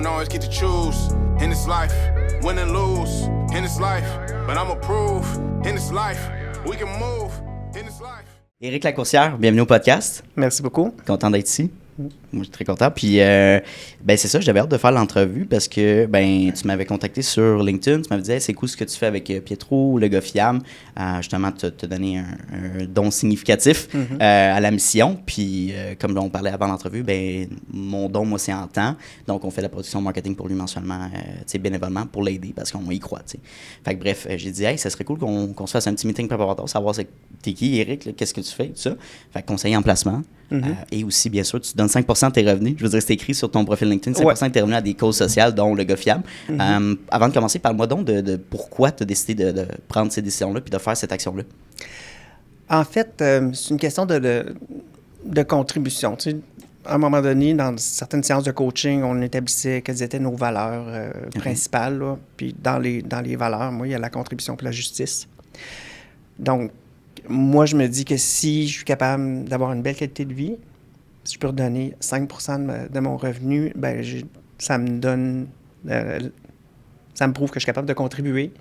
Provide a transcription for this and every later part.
don't always get to choose in this life, win and lose in this life, but I'ma prove in this life, we can move in this life. Éric Lacourcière, bienvenue au podcast. Merci beaucoup. Content d'être ici. Moi, je suis très content. Puis, ben c'est ça, j'avais hâte de faire l'entrevue parce que ben tu m'avais contacté sur LinkedIn. Tu m'avais dit, hey, c'est cool ce que tu fais avec Pietro, le gars fiable. Justement, te donner un don significatif à la mission. Puis, comme on parlait avant l'entrevue, ben mon don, moi, c'est en temps. Donc, on fait la production marketing pour lui mensuellement, bénévolement, pour l'aider parce qu'on y croit. T'sais. Fait que bref, j'ai dit, hey, ça serait cool qu'on se fasse un petit meeting préparatoire, savoir t'es qui, Éric, là, qu'est-ce que tu fais, tout ça. Fait que conseiller en placement. Et aussi, bien sûr, tu donnes 5% de tes revenus. Je veux dire, c'est écrit sur ton profil LinkedIn, 5% de tes revenus à des causes sociales, dont le gars fiable. Avant de commencer, parle-moi donc de pourquoi tu as décidé de prendre ces décisions-là puis de faire cette action-là. En fait, c'est une question de contribution. Tu sais, à un moment donné, dans certaines séances de coaching, on établissait quelles étaient nos valeurs principales. Là. Puis dans les valeurs, moi, il y a la contribution pour la justice. Donc, moi, je me dis que si je suis capable d'avoir une belle qualité de vie, si je peux redonner 5% de mon revenu, ben ça me donne... ça me prouve que je suis capable de contribuer.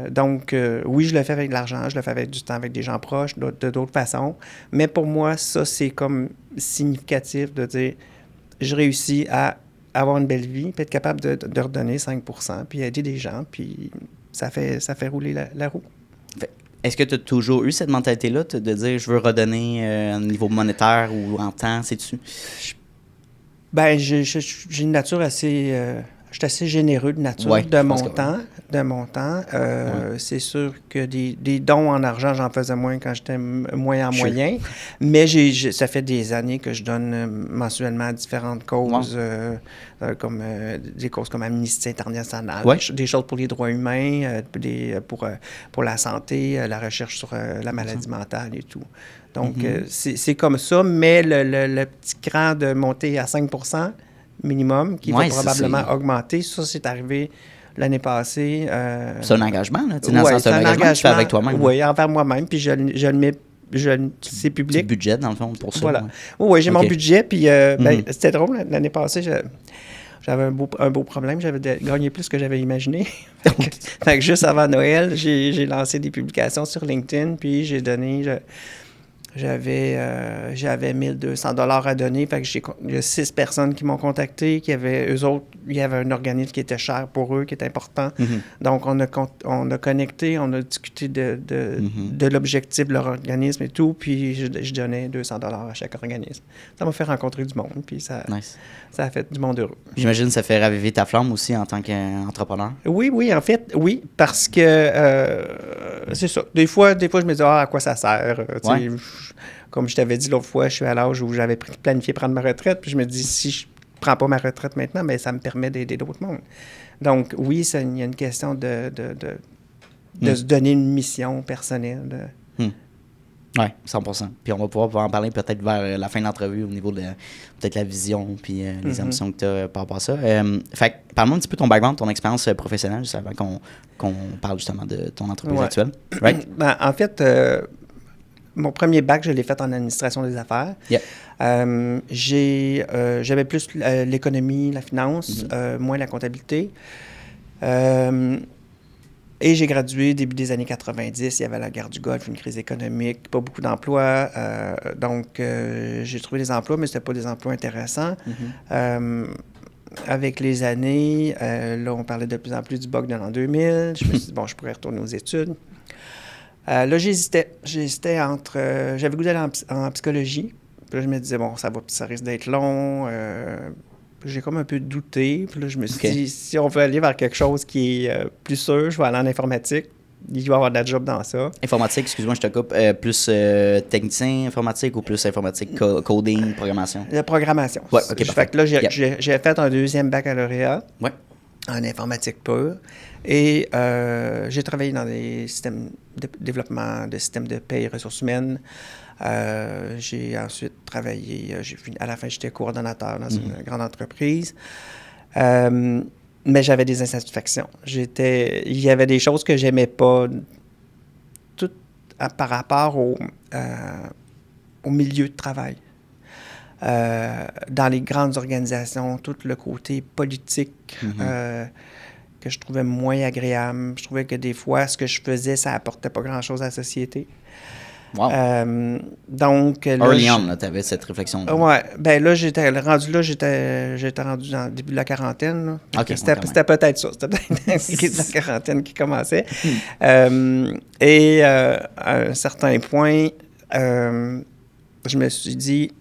Donc, oui, je le fais avec de l'argent, je le fais avec du temps avec des gens proches, de d'autres façons. Mais pour moi, ça, c'est comme significatif de dire je réussis à avoir une belle vie, puis être capable de redonner 5%, puis aider des gens, puis ça fait rouler la roue. Est-ce que tu as toujours eu cette mentalité-là de dire je veux redonner au niveau monétaire ou en temps, sais-tu? Ben, j'ai une nature assez... je suis assez généreux de nature, de mon temps. C'est sûr que des dons en argent, j'en faisais moins quand j'étais moyen. Mais ça fait des années que je donne mensuellement à différentes causes, comme des causes comme Amnesty International, des choses pour les droits humains, pour la santé, la recherche sur la maladie mentale et tout. Donc, c'est comme ça, mais le petit cran de monter à 5% minimum, qui va probablement augmenter. Ça, c'est arrivé l'année passée. C'est un engagement, là? C'est un engagement que tu fais avec toi-même. Oui, envers moi-même, puis je le mets, c'est public. Tu budget, dans le fond, pour ça. Voilà. Oui, j'ai mon budget, puis c'était drôle, l'année passée, j'avais un beau problème, j'avais gagné plus que j'avais imaginé. Fait que juste avant Noël, j'ai lancé des publications sur LinkedIn, puis j'ai donné... J'avais 1 200 $ à donner. Fait que il y a 6 personnes qui m'ont contacté, eux autres, il y avait un organisme qui était cher pour eux, qui était important. Donc, on a connecté, on a discuté de l'objectif de leur organisme et tout, puis je donnais 200 $ à chaque organisme. Ça m'a fait rencontrer du monde, puis ça a fait du monde heureux. J'imagine que ça fait raviver ta flamme aussi en tant qu'entrepreneur. Oui, en fait, oui, parce que c'est ça. Des fois, je me dis, à quoi ça sert? Comme je t'avais dit l'autre fois, je suis à l'âge où j'avais planifié prendre ma retraite, puis je me dis, si je ne prends pas ma retraite maintenant, bien, ça me permet d'aider d'autres mondes. Donc, oui, il y a une question de se donner une mission personnelle. Oui, 100%. Puis on va pouvoir en parler peut-être vers la fin de l'entrevue au niveau de peut-être la vision puis les ambitions que tu as par rapport à ça. Fait que, parle-moi un petit peu de ton background, ton expérience professionnelle, juste avant qu'on parle justement de ton entreprise actuelle. Right? Ben, en fait, mon premier bac, je l'ai fait en administration des affaires. Yeah. J'avais plus l'économie, la finance, moins la comptabilité. Et j'ai gradué début des années 90. Il y avait la guerre du Golfe, une crise économique, pas beaucoup d'emplois. Donc, j'ai trouvé des emplois, mais ce n'étaient pas des emplois intéressants. Avec les années, là, on parlait de plus en plus du bug de l'an 2000. Je me suis dit, bon, je pourrais retourner aux études. Là, j'hésitais entre... j'avais goûté en psychologie. Puis là, je me disais, bon, ça risque d'être long. J'ai comme un peu douté. Puis là, je me suis dit, si on veut aller vers quelque chose qui est plus sûr, je vais aller en informatique. Il va y avoir de la job dans ça. Informatique, excuse-moi, je te coupe. Plus technicien informatique ou plus informatique, coding, programmation? La programmation. Oui, OK, parfait. Fait que là, j'ai fait un deuxième baccalauréat en informatique pure. Et j'ai travaillé dans des systèmes de développement de systèmes de paie et ressources humaines. J'ai ensuite travaillé, à la fin, j'étais coordonnateur dans une grande entreprise. Mais j'avais des insatisfactions. Il y avait des choses que j'aimais pas, tout par rapport au milieu de travail. dans les grandes organisations, tout le côté politique que je trouvais moins agréable. Je trouvais que des fois, ce que je faisais, ça apportait pas grand-chose à la société. Wow. Donc, là, Early on, tu avais cette réflexion. Ouais, ben là, j'étais rendu dans le début de la quarantaine. Là. OK, C'était peut-être ça. C'était peut-être la crise de la quarantaine qui commençait. Et à un certain point, je me suis dit,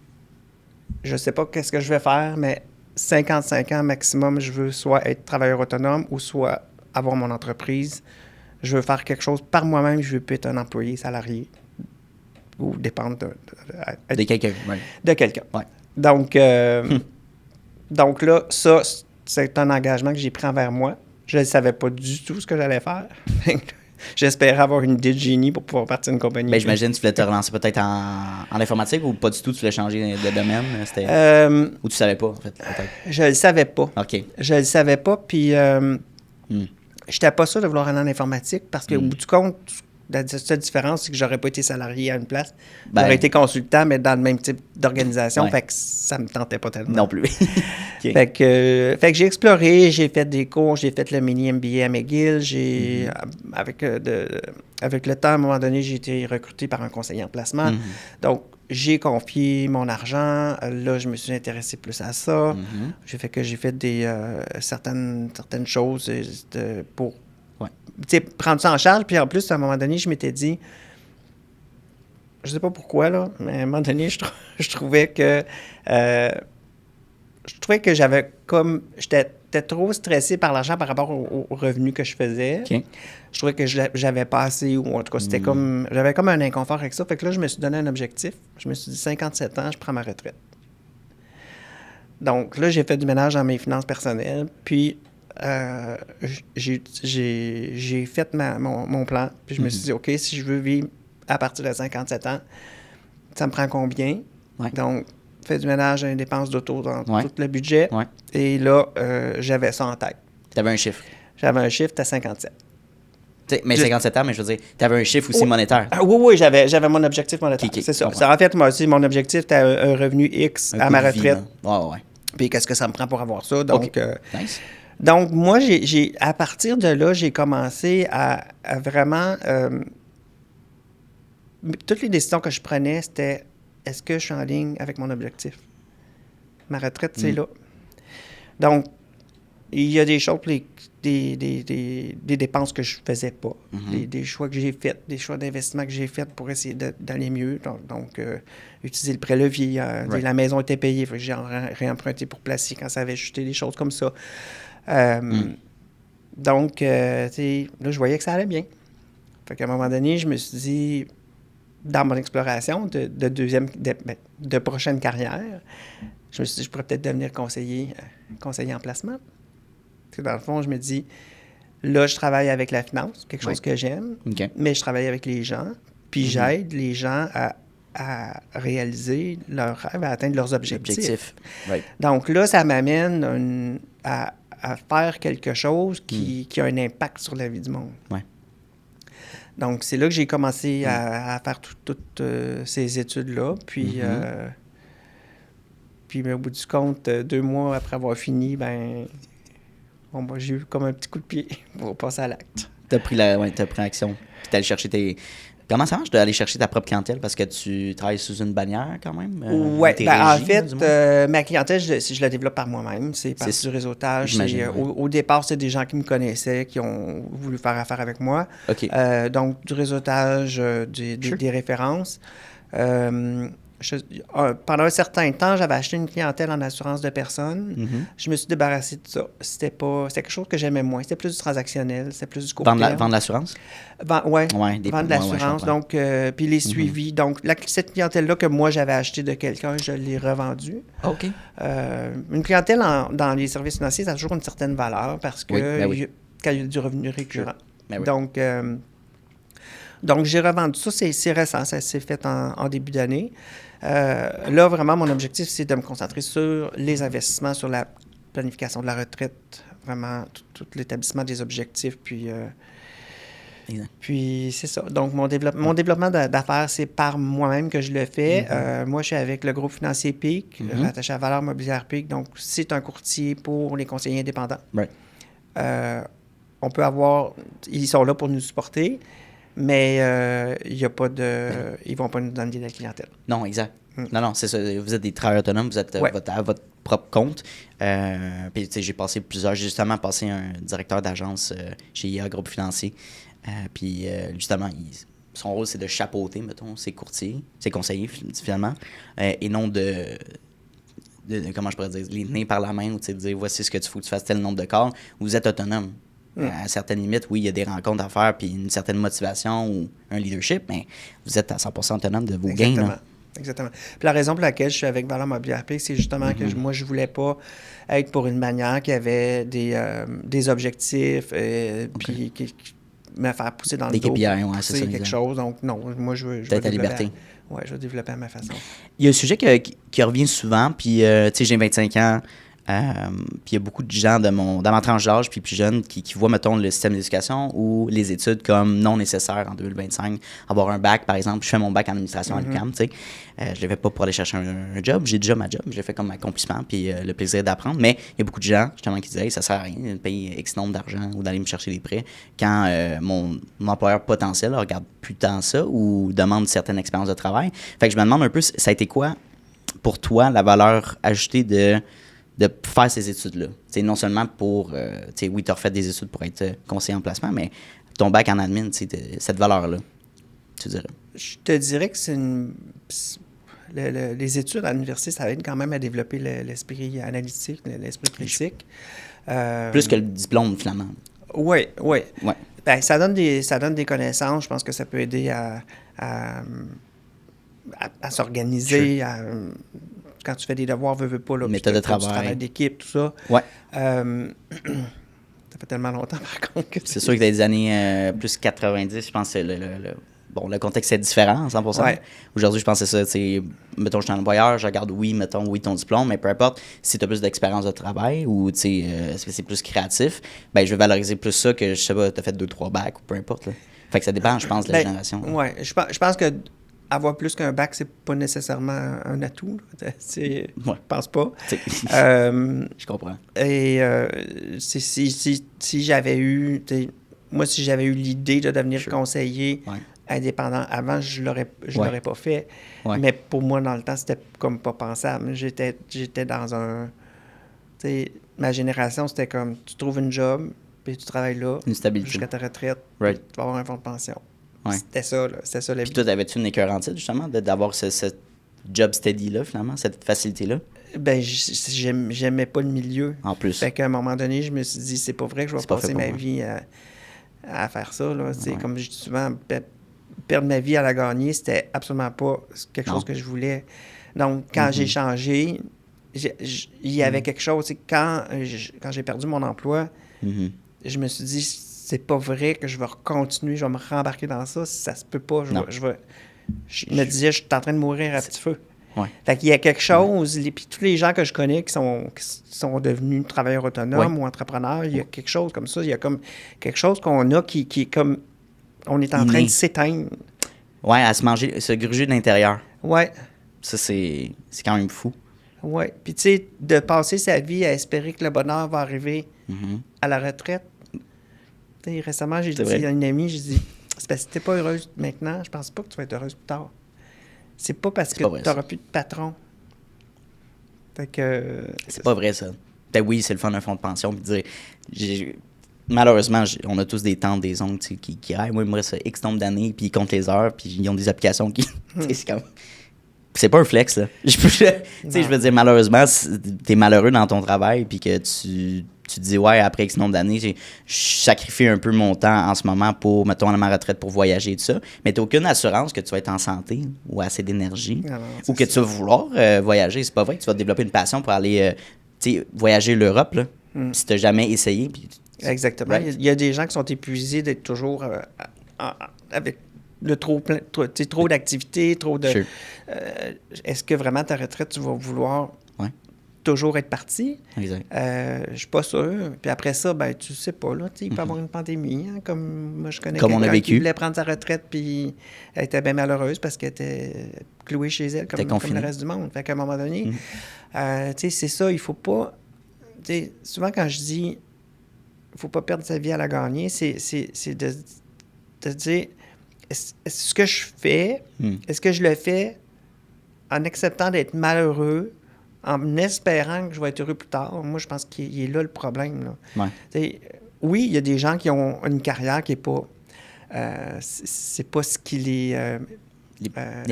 je sais pas qu'est-ce que je vais faire, mais 55 ans maximum, je veux soit être travailleur autonome ou soit avoir mon entreprise. Je veux faire quelque chose par moi-même. Je veux plus être un employé salarié ou dépendre de quelqu'un. Ouais. De quelqu'un. Ouais. Donc là, ça, c'est un engagement que j'ai pris envers moi. Je ne savais pas du tout ce que j'allais faire. J'espérais avoir une idée de génie pour pouvoir partir d'une compagnie. Ben, j'imagine que tu voulais te relancer peut-être en informatique ou pas du tout, tu voulais changer de domaine? Ou tu savais pas, en fait, peut-être? Je le savais pas. OK. Je le savais pas, puis j'étais pas sûr de vouloir aller en informatique parce qu'au bout du compte, la seule différence, c'est que j'aurais pas été salarié à une place. J'aurais été consultant, mais dans le même type d'organisation, fait que ça me tentait pas tellement. Non plus. Okay. Fait que j'ai exploré, j'ai fait des cours, j'ai fait le mini MBA à McGill, avec le temps, à un moment donné, j'ai été recruté par un conseiller en placement. Donc, j'ai confié mon argent. Là, je me suis intéressé plus à ça. J'ai fait certaines choses pour prendre ça en charge. Puis en plus, à un moment donné, je m'étais dit, je sais pas pourquoi, là, mais à un moment donné, je trouvais que j'avais j'étais trop stressé par l'argent par rapport aux revenus que je faisais. Okay. Je trouvais que j'avais pas assez, ou en tout cas, c'était j'avais comme un inconfort avec ça. Fait que là, je me suis donné un objectif. Je me suis dit, 57 ans, je prends ma retraite. Donc là, j'ai fait du ménage dans mes finances personnelles. Puis, j'ai fait mon plan. Puis je me suis dit, OK, si je veux vivre à partir de 57 ans, ça me prend combien? Ouais. Donc, fais du ménage dans les dépenses d'auto dans tout le budget. Ouais. Et là, j'avais ça en tête. Tu avais un chiffre? J'avais un chiffre, c'était 57. Mais 57 ans, mais je veux dire, tu avais un chiffre aussi monétaire. Oui, j'avais mon objectif monétaire. C'est ça. En fait, moi aussi, mon objectif, c'était un revenu X à ma retraite. Ouais. Puis qu'est-ce que ça me prend pour avoir ça? Donc, nice. Donc, moi, à partir de là, j'ai commencé à vraiment... toutes les décisions que je prenais, c'était est-ce que je suis en ligne avec mon objectif? Ma retraite, c'est là. Donc, il y a des choses, des dépenses que je ne faisais pas, des choix que j'ai faits, des choix d'investissement que j'ai faits pour essayer d'aller mieux. Donc utiliser le prêt-levier. La maison était payée, j'ai réemprunté pour placer quand ça avait chuté, des choses comme ça. Donc, là, je voyais que ça allait bien. Fait qu'à un moment donné, je me suis dit, dans mon exploration de prochaine carrière, je me suis dit, je pourrais peut-être devenir conseiller en placement. Parce que dans le fond, je me dis, là, je travaille avec la finance, quelque chose que j'aime, mais je travaille avec les gens, puis j'aide les gens à réaliser leurs rêves, à atteindre leurs objectifs. Donc là, ça m'amène à faire quelque chose qui a un impact sur la vie du monde. Donc, c'est là que j'ai commencé à faire toutes ces études-là. Puis, puis au bout du compte, 2 mois après avoir fini, j'ai eu comme un petit coup de pied pour passer à l'acte. T'as pris action. Puis t'es allé chercher Comment ça marche d'aller chercher ta propre clientèle? Parce que tu travailles sous une bannière quand même? Oui, en fait, ma clientèle, je la développe par moi-même. C'est par du réseautage. Au départ, c'est des gens qui me connaissaient, qui ont voulu faire affaire avec moi. Okay. Donc, du réseautage, des références. Pendant un certain temps, j'avais acheté une clientèle en assurance de personnes. Je me suis débarrassé de ça. C'était quelque chose que j'aimais moins. C'était plus du transactionnel, c'était plus du court terme. Vendre l'assurance? Oui, vendre l'assurance. Donc, puis les suivis. Donc, cette clientèle-là que moi, j'avais achetée de quelqu'un, je l'ai revendue. OK. Une clientèle dans les services financiers, ça a toujours une certaine valeur parce que quand il y a du revenu récurrent. Donc, j'ai revendu ça. C'est récent. Ça s'est fait en début d'année. Là, vraiment, mon objectif, c'est de me concentrer sur les investissements, sur la planification de la retraite, vraiment tout l'établissement des objectifs, puis Exact. Puis c'est ça. Donc, mon développement d'affaires, c'est par moi-même que je le fais. Moi, je suis avec le groupe financier PIC, rattaché à Valeurs Mobilières PIC. Donc, c'est un courtier pour les conseillers indépendants. Right. On peut avoir... Ils sont là pour nous supporter, mais il y a pas de... Ils vont pas nous donner de la clientèle. Non, exact. Non, c'est ça. Vous êtes des travailleurs autonomes, vous êtes à votre propre compte. Puis, tu sais, j'ai justement passé un directeur d'agence chez IA Groupe Financier. Puis, justement, son rôle, c'est de chapeauter, mettons, ses courtiers, ses conseillers, finalement, et non de comment je pourrais dire, les tenir par la main ou de dire, voici ce que tu faut que tu fasses tel nombre de calls. Vous êtes autonome. À certaines limites, oui, il y a des rencontres à faire, puis une certaine motivation ou un leadership, mais vous êtes à 100% autonome de vos gains. Là. Exactement. Puis la raison pour laquelle je suis avec Valeurs Mobilières PIC, c'est justement que moi, je voulais pas être pour une bannière qui avait des objectifs, puis qui me faire pousser dans le dos. Des KPI, ouais, c'est ça. Quelque chose. Donc, non, moi, je veux ta liberté. Oui, je veux développer à ma façon. Il y a un sujet qui revient souvent, puis, tu sais, j'ai 25 ans, puis il y a beaucoup de gens dans ma tranche d'âge, puis plus jeunes, qui voient, mettons, le système d'éducation ou les études comme non nécessaires en 2025. Avoir un bac, par exemple, je fais mon bac en administration à l'UQAM, tu sais. Je le fais pas pour aller chercher un job, j'ai déjà ma job, je le fais comme accomplissement, puis le plaisir d'apprendre. Mais il y a beaucoup de gens, justement, qui disent hey, ça sert à rien de payer X nombre d'argent ou d'aller me chercher des prêts quand mon employeur potentiel regarde plus tant ça ou demande certaines expériences de travail. Fait que je me demande un peu, ça a été quoi, pour toi, la valeur ajoutée de faire ces études-là. T'sais, non seulement pour... oui, tu as refait des études pour être conseiller en placement, mais ton bac en admin, cette valeur-là, tu dirais? Je te dirais que c'est les études à l'université, ça aide quand même à développer l'esprit analytique, l'esprit critique. Plus que le diplôme, finalement. Oui. Ouais. Ben, ça donne des connaissances. Je pense que ça peut aider à s'organiser, quand tu fais des devoirs, veux pas, là, méthode de travail. Du travail d'équipe, tout ça. Ouais. Ça fait tellement longtemps, par contre. C'est sûr que dans les années plus 90, je pense que le contexte est différent, 100%. Ouais. Aujourd'hui, je pense que c'est ça. Mettons, je suis un employeur, je regarde, oui, ton diplôme, mais peu importe, si tu as plus d'expérience de travail ou est-ce que c'est plus créatif, ben je vais valoriser plus ça que, je sais pas, tu as fait 2-3 bacs ou peu importe. Là. Fait que ça dépend, je pense, de la génération. Oui, je pense que avoir plus qu'un bac, c'est pas nécessairement un atout. Je pense pas. Je comprends. Et si j'avais eu... Moi, si j'avais eu l'idée de devenir conseiller indépendant avant, je l'aurais pas fait. Ouais. Mais pour moi, dans le temps, c'était comme pas pensable. J'étais dans un... ma génération, c'était comme, tu trouves une job, puis tu travailles là. Une stabilité. Jusqu'à ta retraite. Right. Tu vas avoir un fonds de pension. Ouais. C'était ça, la vie. Puis toi, avais-tu une écœur en titre, justement, d'avoir ce job steady-là, finalement, cette facilité-là? Ben, j'aimais pas le milieu. En plus. Fait qu'à un moment donné, je me suis dit, c'est pas vrai que je vais passer ma vie à faire ça, là. Comme je dis souvent, perdre ma vie à la gagner, c'était absolument pas quelque chose que je voulais. Donc, quand j'ai changé, il y avait quelque chose. Quand j'ai perdu mon emploi, je me suis dit, c'est pas vrai que je vais continuer, je vais me rembarquer dans ça. Ça se peut pas. Je me disais, je suis en train de mourir à petit feu. Ouais. Fait qu'il y a quelque chose, puis tous les gens que je connais qui sont devenus travailleurs autonomes ou entrepreneurs, il y a quelque chose comme ça. Il y a comme quelque chose qu'on a qui est comme... On est en train de s'éteindre. Ouais, à se gruger de l'intérieur. Ouais. Ça, c'est quand même fou. Ouais. Puis tu sais, de passer sa vie à espérer que le bonheur va arriver à la retraite. T'sais, récemment, j'ai dit à une amie, j'ai dit, c'est parce que t'es pas heureuse maintenant, je pense pas que tu vas être heureuse plus tard. C'est pas parce que tu n'auras plus de patron. Fait que... C'est pas vrai, ça. Ben oui, c'est le fun d'un fonds de pension. Puis dire, malheureusement, on a tous des tantes, des oncles qui moi, il me reste X nombre d'années, puis ils comptent les heures, puis ils ont des applications qui... c'est comme... C'est pas un flex, là. Je veux dire, malheureusement, t'es malheureux dans ton travail, puis que tu te dis, ouais, après X nombre d'années, je sacrifie un peu mon temps en ce moment pour, mettons, à ma retraite pour voyager et tout ça. Mais t'as aucune assurance que tu vas être en santé ou assez d'énergie ou que tu vas vouloir voyager. C'est pas vrai que tu vas développer une passion pour aller voyager l'Europe, là, si t'as jamais essayé. Puis, exactement. Right. Il y a des gens qui sont épuisés d'être toujours avec le trop d'activités, trop de... Sure. Est-ce que vraiment ta retraite, tu vas vouloir toujours être parti. Exact. Je suis pas sûr. Puis après ça, ben tu sais pas, là, il peut y avoir une pandémie, hein, comme moi je connais Comme on a quelqu'un vécu. qui voulait prendre sa retraite, puis elle était bien malheureuse parce qu'elle était clouée chez elle, comme le reste du monde. Fait qu'à un moment donné, c'est ça, il faut pas... souvent quand je dis il faut pas perdre sa vie à la gagner, c'est de dire, est-ce que je fais, est-ce que je le fais en acceptant d'être malheureux, en espérant que je vais être heureux plus tard? Moi, je pense qu'il est là le problème. Là. Ouais. Oui, il y a des gens qui ont une carrière qui n'est pas... c'est pas ce qui les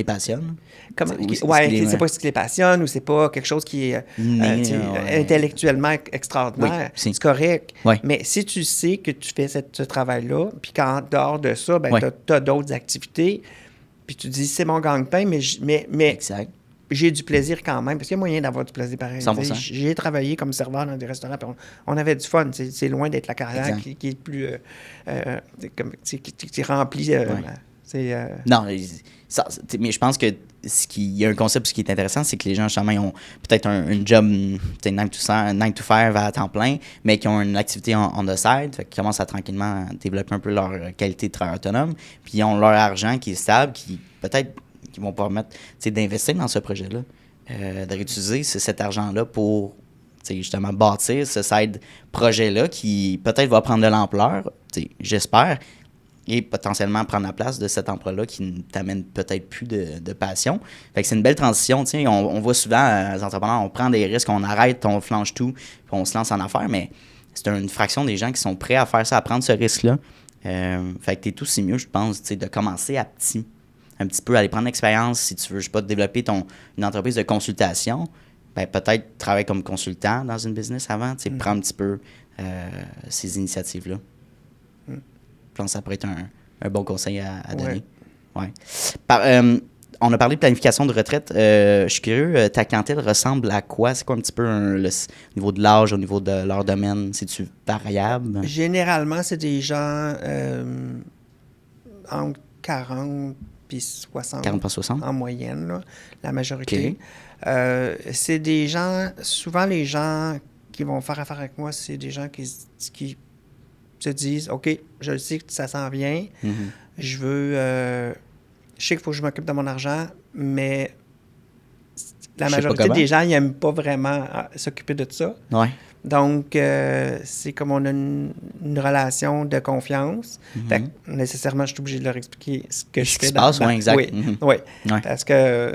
passionne. C'est pas ce qui les passionne ou c'est pas quelque chose qui est intellectuellement extraordinaire. Oui, c'est correct. Ouais. Mais si tu sais que tu fais ce travail-là, puis qu'en dehors de ça, ben, tu as d'autres activités, puis tu dis, c'est mon gagne-pain, mais exact. J'ai du plaisir quand même, parce qu'il y a moyen d'avoir du plaisir pareil. 100%. J'ai travaillé comme serveur dans des restaurants, puis on avait du fun. C'est loin d'être la carrière qui est plus... qui est remplie... Non, mais je pense que il y a un concept qui est intéressant, c'est que les gens, justement, ils ont peut-être un job 9 to 5 à temps plein, mais qui ont une activité on the side, fait qu'ils commencent à tranquillement développer un peu leur qualité de travail autonome, puis ils ont leur argent qui est stable, qui peut-être qu'ils vont permettre d'investir dans ce projet-là, de réutiliser cet argent-là pour justement bâtir ce side projet-là qui peut-être va prendre de l'ampleur, j'espère, et potentiellement prendre la place de cet emploi-là qui ne t'amène peut-être plus de passion. Fait que c'est une belle transition. On voit souvent, les entrepreneurs, on prend des risques, on arrête, on flanche tout, puis on se lance en affaires, mais c'est une fraction des gens qui sont prêts à faire ça, à prendre ce risque-là. Fait que t'es aussi mieux, je pense, de commencer à petit. Un petit peu, aller prendre l'expérience, si tu veux, je sais pas, développer une entreprise de consultation, ben peut-être travailler comme consultant dans une business avant, prendre un petit peu ces initiatives-là. Je pense que ça pourrait être un bon conseil à donner. Ouais. On a parlé de planification de retraite. Je suis curieux, ta clientèle ressemble à quoi? C'est quoi un petit peu au niveau de l'âge, au niveau de leur domaine? C'est-tu variable? Généralement, c'est des gens entre 40 puis 60. 40 par 60? En moyenne, là, la majorité. Okay. C'est des gens... Souvent, les gens qui vont faire affaire avec moi, c'est des gens qui se disent, OK, je sais que ça s'en vient, je veux... je sais qu'il faut que je m'occupe de mon argent, mais la majorité des gens, ils n'aiment pas vraiment s'occuper de ça. Ouais. Donc, c'est comme on a une relation de confiance. Fait que, nécessairement, je suis obligé de leur expliquer ce que je fais. Oui, exact. Oui. Parce que...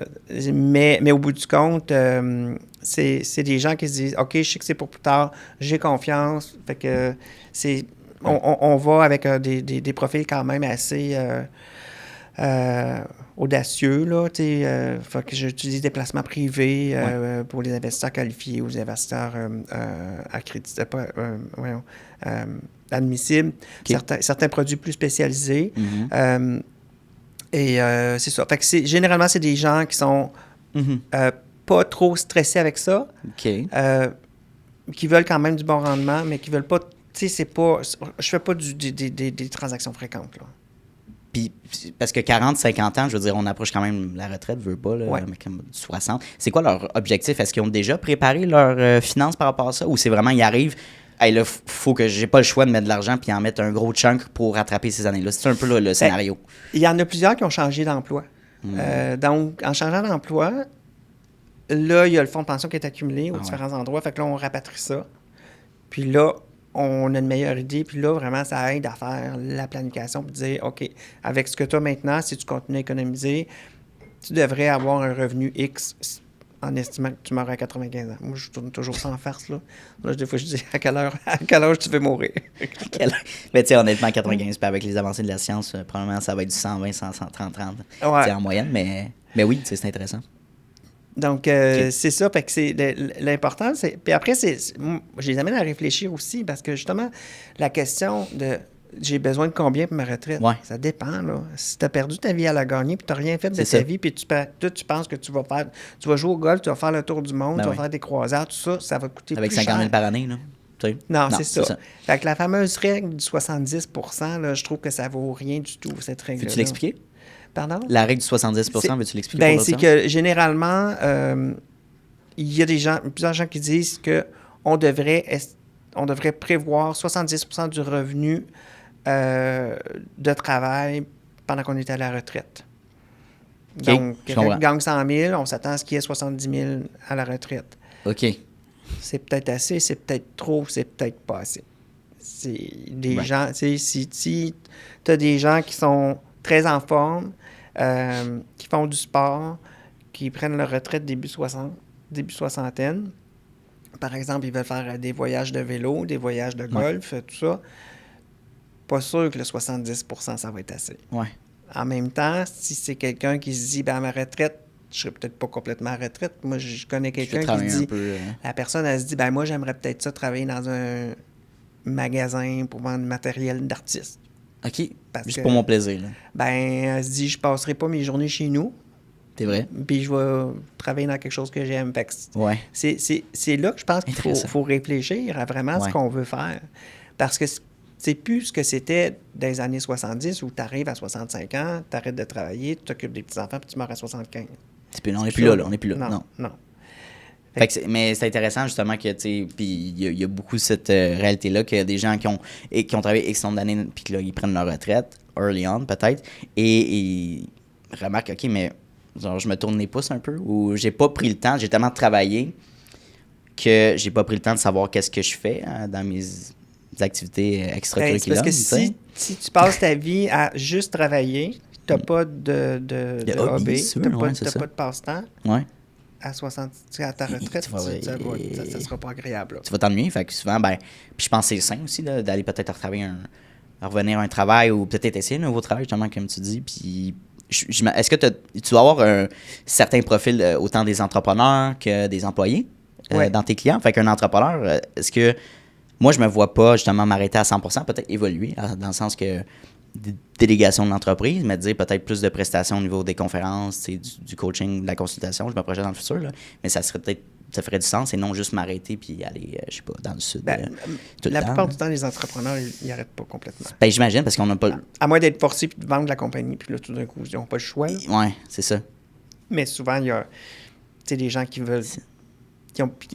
Mais au bout du compte... c'est des gens qui se disent, OK, je sais que c'est pour plus tard, j'ai confiance. Fait que c'est... On va avec des profils quand même assez audacieux, là, fait que j'utilise des placements privés pour les investisseurs qualifiés ou les investisseurs accrédités, admissibles, certains produits plus spécialisés. Et c'est ça. Fait que généralement, c'est des gens qui sont pas trop stressés avec ça, qui veulent quand même du bon rendement, mais qui veulent pas... Tu sais, c'est pas... Je fais pas des transactions fréquentes, là. Puis, parce que 40, 50 ans, je veux dire, on approche quand même la retraite, veut pas, là, mais comme 60. C'est quoi leur objectif? Est-ce qu'ils ont déjà préparé leurs finances par rapport à ça? Ou c'est vraiment, ils arrivent, hey, là, faut que j'ai pas le choix de mettre de l'argent puis en mettre un gros chunk pour rattraper ces années-là? C'est un peu le scénario. Il y en a plusieurs qui ont changé d'emploi. Donc, en changeant d'emploi, là, il y a le fonds de pension qui est accumulé aux différents endroits. Fait que là, on rapatrie ça. Puis là, on a une meilleure idée. Puis là, vraiment, ça aide à faire la planification pour dire, OK, avec ce que tu as maintenant, si tu continues à économiser, tu devrais avoir un revenu X en estimant que tu meurs à 95 ans. Moi, je tourne toujours sans farce, là. Là, des fois, je dis, à quel âge tu veux mourir? Mais tu sais, honnêtement, 95, puis avec les avancées de la science, probablement, ça va être du 120, 130, 30 en moyenne. Mais oui, c'est intéressant. Donc, c'est ça. Fait que c'est l'important. Puis après, je les amène à réfléchir aussi parce que justement, la question de j'ai besoin de combien pour ma retraite, ça dépend. Là. Si tu as perdu ta vie à la gagner puis tu n'as rien fait de ta vie, puis tu penses que tu vas jouer au golf, tu vas faire le tour du monde, tu vas faire des croisières, tout ça, ça va coûter avec plus cher. Avec 50 000 par année, là. Non, c'est ça. Fait que la fameuse règle du 70 %, là, je trouve que ça vaut rien du tout, cette règle-là. Peux-tu l'expliquer? Pardon? La règle du 70 veux-tu l'expliquer? Ben, c'est que généralement, il y a plusieurs gens qui disent qu'on devrait prévoir 70% du revenu de travail pendant qu'on est à la retraite. OK, Donc, je quelqu'un comprends. qui gagne 100 000, on s'attend à ce qu'il y ait 70 000 à la retraite. OK. C'est peut-être assez, c'est peut-être trop, c'est peut-être pas assez. C'est des Ouais. gens, tu sais, si tu as des gens qui sont très en forme, qui font du sport, qui prennent leur retraite début soixantaine, par exemple, ils veulent faire des voyages de vélo, des voyages de golf, tout ça, pas sûr que le 70%, ça va être assez. Ouais. En même temps, si c'est quelqu'un qui se dit, ben, à ma retraite, je serai peut-être pas complètement à retraite. Moi, je connais Je vais quelqu'un qui travailler un dit, peu. la personne, elle se dit, ben moi, j'aimerais peut-être ça travailler dans un magasin pour vendre du matériel d'artiste. OK. Parce Juste que- pour mon plaisir, là. Ben, elle se dit, je passerai pas mes journées chez nous, C'est vrai? puis je vais travailler dans quelque chose que j'aime. Fait que Ouais. c'est là que je pense qu'il Intéressant. faut réfléchir à vraiment ce Ouais. qu'on veut faire. Parce que c'est plus ce que c'était dans les années 70 où tu arrives à 65 ans, tu arrêtes de travailler, tu t'occupes des petits-enfants, puis tu meurs à 75. On n'est plus là, là. On n'est plus là. Non, non. Fait que mais c'est intéressant justement que, tu sais, puis il y a beaucoup cette réalité-là qu'il y a des gens qui ont travaillé X nombre d'années, puis que là, ils prennent leur retraite, early on peut-être, et ils remarquent, OK, mais genre, je me tourne les pouces un peu, ou j'ai pas pris le temps, j'ai tellement travaillé que j'ai pas pris le temps de savoir qu'est-ce que je fais dans mes activités Ben, c'est extracurriculaires. parce que tu sais. si tu passes ta vie à juste travailler, tu n'as pas de hobby, hobby, sûr, tu n'as ouais, c'est ça. pas de passe-temps, Ouais. à ta retraite, Tu vas- ça sera pas agréable. Là. Tu vas t'ennuyer. Fait que souvent, ben, puis je pense que c'est sain aussi là, d'aller peut-être à revenir à un travail ou peut-être essayer un nouveau travail, justement, comme tu dis. Puis, est-ce que tu dois avoir un certain profil, autant des entrepreneurs que des employés Ouais. dans tes clients? Fait qu'un entrepreneur, est-ce que moi, je me vois pas justement m'arrêter à 100%, peut-être évoluer, dans le sens que délégation de l'entreprise, mais dire peut-être plus de prestations au niveau des conférences, tu sais, du coaching, de la consultation, je me projette dans le futur, là. Mais ça ferait du sens et non juste m'arrêter puis aller, je sais pas, dans le sud. Ben, tout le la temps, plupart là. du temps, les entrepreneurs, ils n'arrêtent pas complètement. Ben, j'imagine, parce qu'on n'a pas. À moins d'être forcés puis de vendre la compagnie, puis là, tout d'un coup, ils n'ont pas le choix. Là. Ouais, c'est ça. Mais souvent, il y a des gens qui veulent.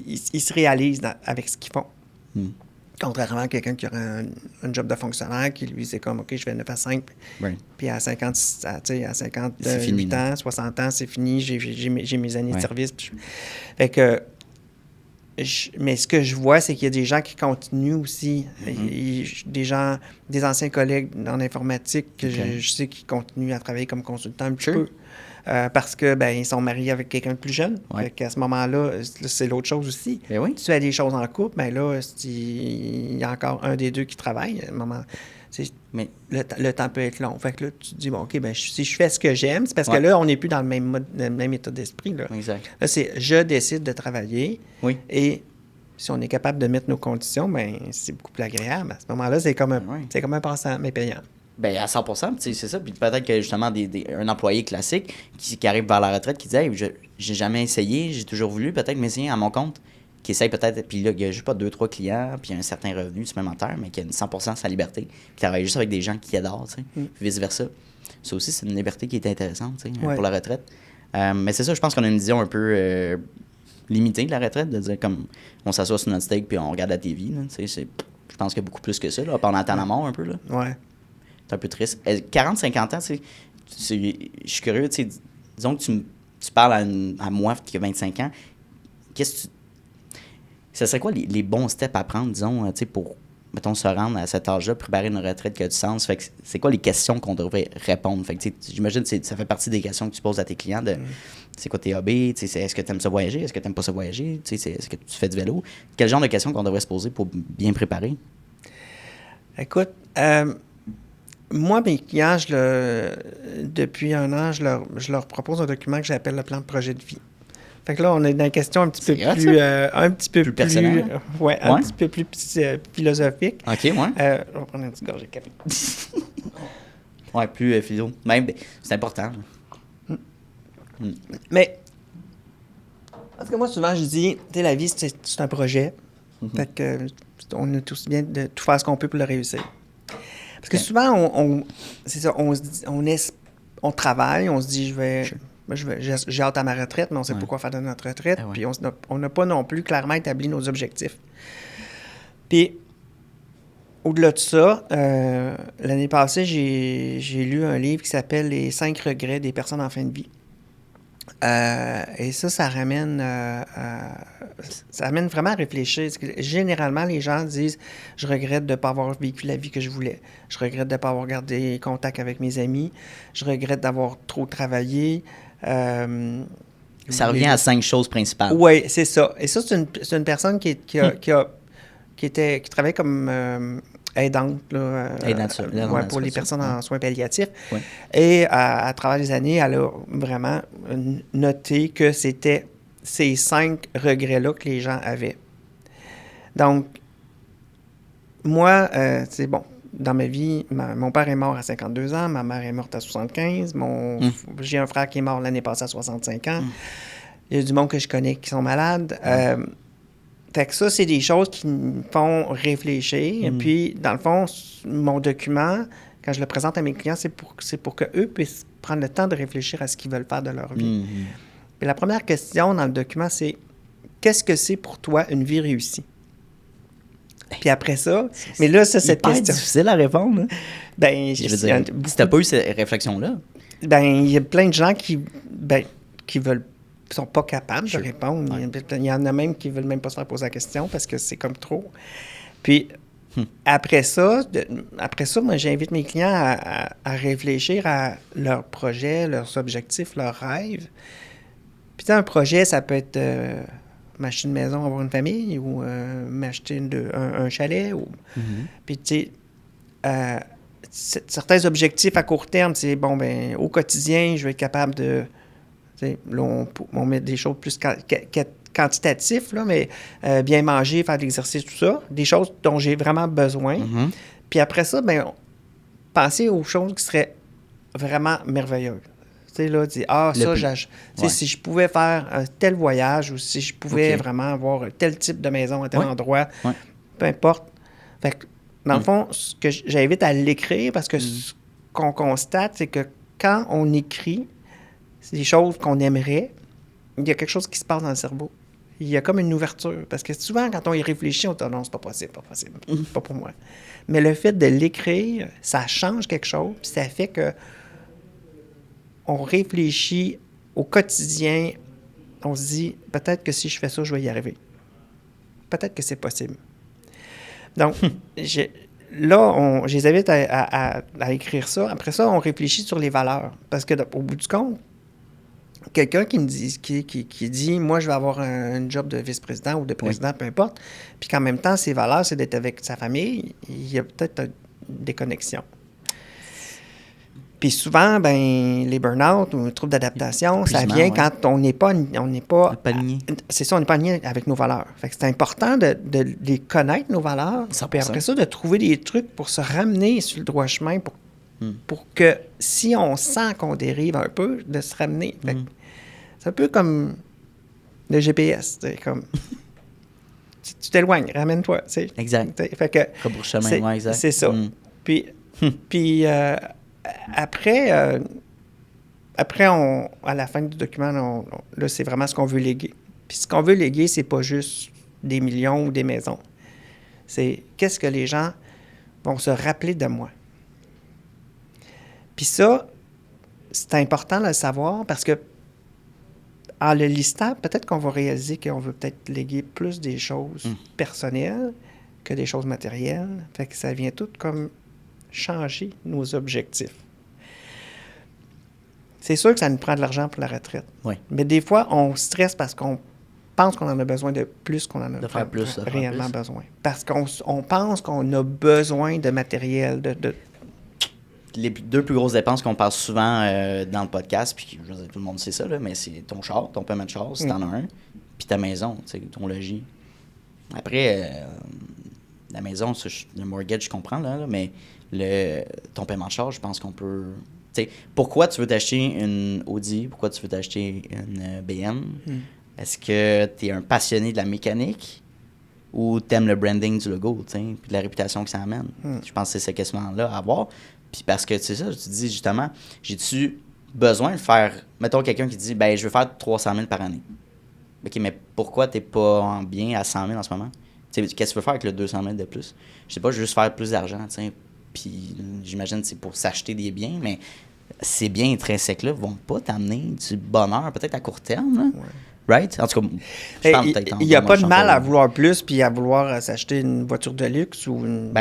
Ils se réalisent avec ce qu'ils font. Hmm. Contrairement à quelqu'un qui aurait un job de fonctionnaire qui, lui, c'est comme, OK, je fais 9 à 5, Ouais. puis à 58 C'est fini, ans, 60 ans, c'est fini, j'ai mes années Ouais. de service. Fait que, mais ce que je vois, c'est qu'il y a des gens qui continuent aussi. Des gens, des anciens collègues en informatique que Ok. je sais qui continuent à travailler comme consultant un petit Sure. peu. Parce que ben ils sont mariés avec quelqu'un de plus jeune. Ouais. Fait qu'à ce moment-là, c'est l'autre chose aussi. Ben oui. Tu fais des choses en couple, mais là, il y a encore un des deux qui travaille. À un moment, Mais le temps peut être long. Fait que là, tu te dis, bon, OK, ben, si je fais ce que j'aime, c'est parce Ouais. que là, on n'est plus dans le même état d'esprit. Là, exact. là c'est je décide de travailler Oui. et si on est capable de mettre nos conditions, ben c'est beaucoup plus agréable. À ce moment-là, c'est comme un passe-temps, mais payant. Ben, à 100%, tu sais, c'est ça. Puis peut-être que justement, un employé classique qui arrive vers la retraite, qui dit, hey, j'ai jamais essayé, j'ai toujours voulu peut-être m'essayer à mon compte, qui essaye peut-être, puis là, il y a juste pas 2-3 clients, puis un certain revenu supplémentaire, mais qui a 100% sa liberté, qui travaille juste avec des gens qui adorent, tu sais, puis vice-versa. Ça aussi, c'est une liberté qui est intéressante, tu sais, Ouais. pour la retraite. Mais c'est ça, je pense qu'on a une vision un peu limitée de la retraite, de dire comme on s'assoit sur notre steak puis on regarde la TV, là, tu sais, je pense qu'il y a beaucoup plus que ça, là, on attend la mort un peu, là. Ouais. C'est un peu triste. 40-50 ans, tu sais, je suis curieux, tu sais, disons que tu parles à moi qui a 25 ans, ça serait quoi les bons steps à prendre, disons, tu sais, pour, mettons, se rendre à cet âge-là, préparer une retraite qui a du sens? Fait que c'est quoi les questions qu'on devrait répondre? Fait que, tu sais, j'imagine que ça fait partie des questions que tu poses à tes clients de c'est quoi tes hobbies? Tu sais, est-ce que tu aimes ça voyager? Est-ce que tu n'aimes pas ça voyager? Tu sais, est-ce que tu fais du vélo? Quel genre de questions qu'on devrait se poser pour bien préparer? Écoute, moi, mes clients, depuis un an, je leur propose un document que j'appelle le plan de projet de vie. Fait que là, on est dans une question un petit peu C'est hot, plus... ça. un petit peu Plus personnel, hein? Ouais, un Ouais. petit peu plus philosophique. OK, ouais. Je vais prendre un petit gorgée de café. Ouais, plus philo. Même, c'est important. là. Mais, parce que moi, souvent, je dis, tu sais, la vie, c'est un projet. Fait que on est tous bien de tout faire ce qu'on peut pour le réussir. Parce que Ok. souvent, c'est ça, on travaille, on se dit, je vais moi, j'ai hâte à ma retraite, mais on ne sait pas quoi faire de notre retraite. Ah ouais. Puis on n'a pas non plus clairement établi nos objectifs. Puis, au-delà de ça, l'année passée, j'ai lu un livre qui s'appelle « Les 5 regrets des personnes en fin de vie ». Et ça ramène vraiment à réfléchir. Parce que généralement, les gens disent « Je regrette de ne pas avoir vécu la vie que je voulais. Je regrette de ne pas avoir gardé contact avec mes amis. Je regrette d'avoir trop travaillé. » Ça revient à 5 choses principales. Oui, c'est ça. Et ça, c'est une personne qui travaillait comme aidante là, pour les personnes en soins palliatifs. Ouais. Et à travers les années, elle a vraiment noté que c'était ces 5 regrets-là que les gens avaient. Donc, moi, c'est bon. Dans ma vie, mon père est mort à 52 ans, ma mère est morte à 75, j'ai un frère qui est mort l'année passée à 65 ans. Il y a du monde que je connais qui sont malades. Fait que ça, c'est des choses qui me font réfléchir. Puis, dans le fond, mon document, quand je le présente à mes clients, c'est pour qu'eux puissent prendre le temps de réfléchir à ce qu'ils veulent faire de leur vie. Puis la première question dans le document, c'est « Qu'est-ce que c'est pour toi une vie réussie? » Puis après ça, mais là, ça, cette question... C'est difficile à répondre. Hein? Ben, je veux dire, si t'as pas eu cette réflexion-là... Ben, il y a plein de gens qui sont pas capables de répondre. Ouais. Il y en a même qui veulent même pas se faire poser la question parce que c'est comme trop. Puis, après ça, moi, j'invite mes clients à réfléchir à leurs projets, leurs objectifs, leurs rêves. Puis, un projet, ça peut être m'acheter une maison, avoir une famille, ou m'acheter un chalet. Puis, tu sais, certains objectifs à court terme, c'est, bon, ben au quotidien, je vais être capable de... Là, on met des choses plus quantitatives, là, mais bien manger, faire de l'exercice, tout ça. Des choses dont j'ai vraiment besoin. Puis après ça, ben, penser aux choses qui seraient vraiment merveilleuses. Tu sais, là, dire, si je pouvais faire un tel voyage ou si je pouvais vraiment avoir tel type de maison à tel endroit, peu importe. Fait que, dans le fond, ce que j'invite à l'écrire, parce que ce qu'on constate, c'est que quand on écrit, c'est des choses qu'on aimerait, il y a quelque chose qui se passe dans le cerveau. Il y a comme une ouverture. Parce que souvent, quand on y réfléchit, on dit « Non, c'est pas possible, pas pour moi. » Mais le fait de l'écrire, ça change quelque chose, puis ça fait que on réfléchit au quotidien, on se dit « Peut-être que si je fais ça, je vais y arriver. Peut-être que c'est possible. » Donc, je les invite à écrire ça. Après ça, on réfléchit sur les valeurs. Parce que au bout du compte, quelqu'un qui me dit, qui dit « Moi, je vais avoir un job de vice-président ou de président, peu importe. » Puis qu'en même temps, ses valeurs, c'est d'être avec sa famille. Il y a peut-être des connexions. Puis souvent, ben les burn-out ou les troubles d'adaptation, ça vient quand on n'est pas aligné. C'est ça, on n'est pas aligné avec nos valeurs. Fait que c'est important de les connaître, nos valeurs. 100%. Puis après ça, de trouver des trucs pour se ramener sur le droit chemin pour que si on sent qu'on dérive un peu, de se ramener. Fait que c'est un peu comme le GPS. Comme tu t'éloignes, ramène-toi. T'sais. Exact. Fait que rebrousse-chemin, exact. C'est ça. Puis après, à la fin du document, là, c'est vraiment ce qu'on veut léguer. Puis ce qu'on veut léguer, c'est pas juste des millions ou des maisons. C'est qu'est-ce que les gens vont se rappeler de moi. Puis ça, c'est important de le savoir parce que en le listant, peut-être qu'on va réaliser qu'on veut peut-être léguer plus des choses personnelles que des choses matérielles. Fait que ça vient tout comme changer nos objectifs. C'est sûr que ça nous prend de l'argent pour la retraite. Oui. Mais des fois, on stresse parce qu'on pense qu'on en a besoin de plus qu'on en a réellement besoin. Parce qu'on pense qu'on a besoin de matériel, Les 2 plus grosses dépenses qu'on parle souvent dans le podcast, puis je veux dire, tout le monde sait ça, là, mais c'est ton char, ton paiement de char, si t'en as un, puis ta maison, ton logis. Après, la maison, le mortgage, je comprends, là, mais ton paiement de char, je pense qu'on peut... T'sais, pourquoi tu veux t'acheter une Audi? Pourquoi tu veux t'acheter une BM? Est-ce que tu es un passionné de la mécanique ou tu aimes le branding du logo, puis de la réputation que ça amène? Je pense que c'est ce questionnement-là à avoir. Puis parce que, c'est ça, tu dis justement, j'ai-tu besoin de faire... Mettons quelqu'un qui dit, ben je veux faire 300 000 par année. OK, mais pourquoi t'es pas en bien à 100 000 en ce moment? Qu'est-ce que tu veux faire avec le 200 000 de plus? Je sais pas, juste faire plus d'argent, puis j'imagine que c'est pour s'acheter des biens, mais ces biens intrinsèques-là vont pas t'amener du bonheur, peut-être à court terme, là. Ouais. Right? En tout cas, je parle peut-être en... Il n'y a pas de mal à vouloir plus puis à vouloir s'acheter une voiture de luxe ou une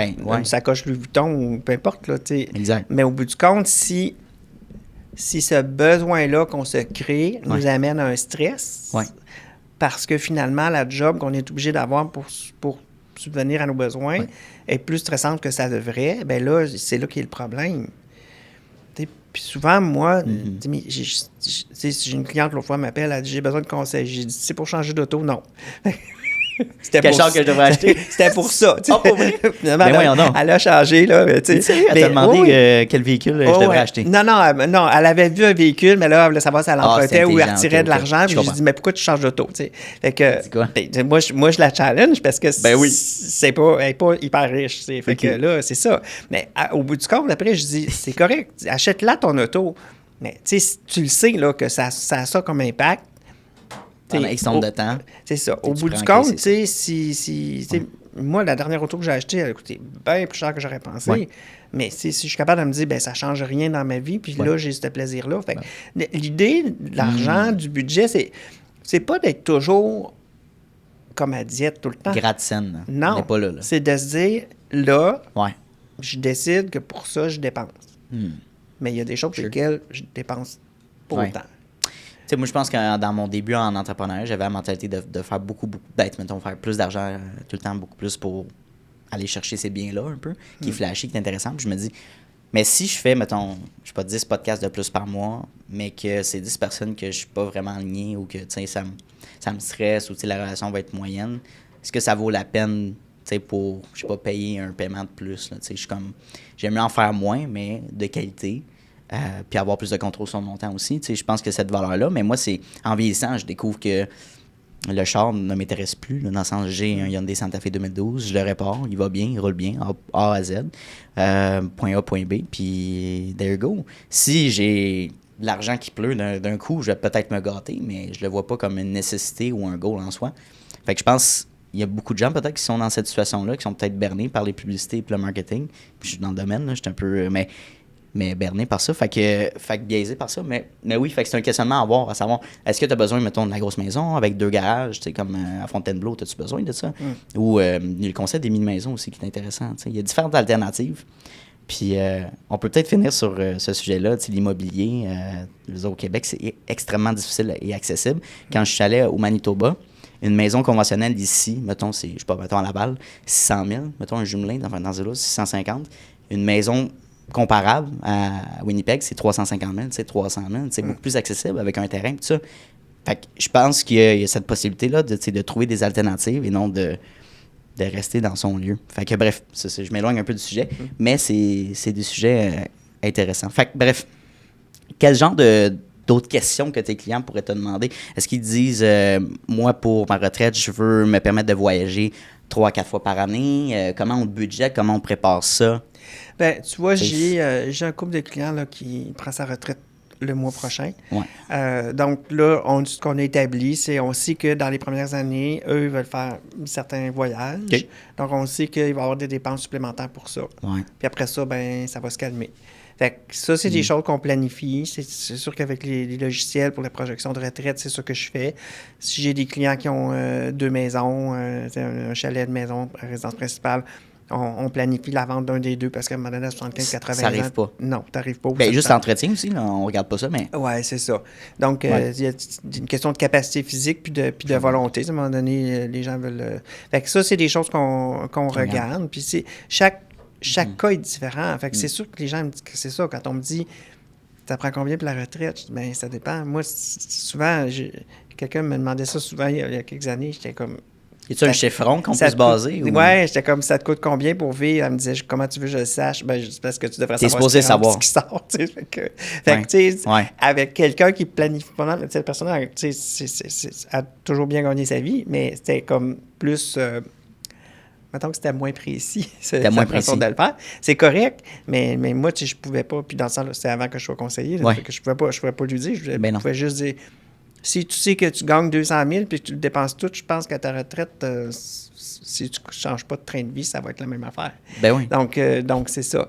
sacoche Louis Vuitton ou peu importe, là, tu sais. Exact. Mais au bout du compte, si ce besoin-là qu'on se crée nous amène à un stress, parce que finalement, la job qu'on est obligé d'avoir pour subvenir à nos besoins est plus stressante que ça devrait, bien là, c'est là qu'est le problème. Puis souvent, moi, si j'ai une cliente l'autre fois m'appelle, elle dit « J'ai besoin de conseils. » J'ai dit « C'est pour changer d'auto? » Non. C'était quel char que je devrais acheter? C'était pour ça. Oh, pour vrai? Elle a changé, là. Elle t'a demandé quel véhicule je devrais acheter. Non, elle avait vu un véhicule, mais là, elle voulait savoir si elle empruntait ou elle retirait de l'argent. Puis j'ai dit, mais pourquoi tu changes d'auto? Fait que, moi, je la challenge parce que elle n'est pas hyper riche. Fait que là, c'est ça. Mais au bout du compte, après, je dis, c'est correct, achète-la ton auto. Mais tu le sais là, que ça a ça comme impact. Pendant X nombre de temps. C'est ça. Au bout du compte, tu sais, moi, la dernière auto que j'ai achetée, elle a coûté bien plus cher que j'aurais pensé. Ouais. Mais si je suis capable de me dire, ben ça ne change rien dans ma vie, puis là, j'ai ce plaisir-là. Fait l'idée de l'argent, du budget, c'est pas d'être toujours comme à diète tout le temps. Gratte-saine. Non. On n'est pas là. C'est de se dire, là, je décide que pour ça, je dépense. Mais il y a des choses pour lesquelles je dépense pas autant. Tu sais, moi, je pense que dans mon début en entrepreneuriat, j'avais la mentalité de faire beaucoup d'être, mettons, faire plus d'argent tout le temps, beaucoup plus pour aller chercher ces biens-là un peu, qui est flashy, qui est intéressant. Puis je me dis, mais si je fais, mettons, je sais pas, 10 podcasts de plus par mois, mais que c'est 10 personnes que je suis pas vraiment aligné ou que, tu sais, ça me stresse ou, tu sais, la relation va être moyenne, est-ce que ça vaut la peine, tu sais, pour, je sais pas, payer un paiement de plus, là, tu sais, je suis comme, j'aime mieux en faire moins, mais de qualité. Puis avoir plus de contrôle sur mon temps aussi. Tu sais, je pense que cette valeur-là, mais moi, c'est en vieillissant, je découvre que le char ne m'intéresse plus. Là, dans le sens, j'ai un Hyundai Santa Fe 2012, je le répare, il va bien, il roule bien, A à Z, point A, point B, puis there you go. Si j'ai de l'argent qui pleut d'un coup, je vais peut-être me gâter, mais je le vois pas comme une nécessité ou un goal en soi. Fait que je pense... Il y a beaucoup de gens peut-être qui sont dans cette situation-là, qui sont peut-être bernés par les publicités et le marketing. Puis je suis dans le domaine, là, je suis un peu... Mais berné par ça, fait que biaisé par ça. Mais oui, fait que c'est un questionnement à avoir, à savoir, est-ce que tu as besoin, mettons, de la grosse maison avec 2 garages, tu sais, comme à Fontainebleau, as-tu besoin de ça? Ou il y a le concept des mini-maisons aussi qui est intéressant. Tu sais. Il y a différentes alternatives. Puis on peut peut-être finir sur ce sujet-là, tu sais, l'immobilier. Au Québec, c'est extrêmement difficile et accessible. Quand je suis allé au Manitoba, une maison conventionnelle ici, mettons, c'est, je sais pas, mettons à Laval, 600 000, mettons un jumelin dans ce là 650. Une maison comparable à Winnipeg, c'est 350 000, c'est 300 000, c'est beaucoup plus accessible avec un terrain, tout ça. Fait que je pense qu'il y a cette possibilité-là de trouver des alternatives et non de rester dans son lieu. Fait que bref, je m'éloigne un peu du sujet, mais c'est des sujets intéressants. Fait que bref, quel genre d'autres questions que tes clients pourraient te demander? Est-ce qu'ils disent, moi, pour ma retraite, je veux me permettre de voyager 3 à 4 fois par année? Comment on budgète? Comment on prépare ça? Ben, tu vois, j'ai un couple de clients là, qui prend sa retraite le mois prochain. Ouais. Donc là, ce qu'on a établi, c'est on sait que dans les premières années, eux, ils veulent faire certains voyages. Okay. Donc, on sait qu'il va y avoir des dépenses supplémentaires pour ça. Ouais. Puis après ça, ben ça va se calmer. Fait que ça, c'est des choses qu'on planifie. C'est sûr qu'avec les logiciels pour la projection de retraite, c'est ça que je fais. Si j'ai des clients qui ont 2 maisons, un chalet de maison, résidence principale, on planifie la vente d'un des deux parce qu'à un moment donné, à 75-80 ans... Ça n'arrive pas. Non, ça n'arrive pas. Bien, juste l'entretien aussi, là, on ne regarde pas ça, mais... Oui, c'est ça. Donc, il y a une question de capacité physique puis de volonté. À un moment donné, les gens veulent... Fait que ça, c'est des choses qu'on regarde. Puis chaque cas est différent. Fait que c'est sûr que les gens me disent que c'est ça. Quand on me dit, ça prend combien pour la retraite? Je dis, bien, ça dépend. Moi, souvent, quelqu'un me demandait ça souvent il y a quelques années. J'étais comme... Y a-tu un chiffron qu'on peut se baser? Oui, j'étais comme, ça te coûte combien pour vivre? Elle me disait, comment tu veux que je le sache? Ben, je dis, parce que tu devrais savoir ce qui sort. Tu sais, fait que tu sais, avec quelqu'un qui planifie pas mal, cette personne tu sais, a toujours bien gagné sa vie, mais c'était comme plus... mettons que c'était moins précis, C'était moins façon précis. de le faire. C'est correct, mais moi, tu sais, je pouvais pas, puis dans le sens, là, c'était avant que je sois conseiller, là, Ouais. fait que je pouvais pas lui dire, Ben non. pouvais juste dire, si tu sais que tu gagnes 200 000 puis que tu le dépenses tout, je pense qu'à ta retraite, si tu ne changes pas de train de vie, ça va être la même affaire. Ben oui. Donc c'est ça.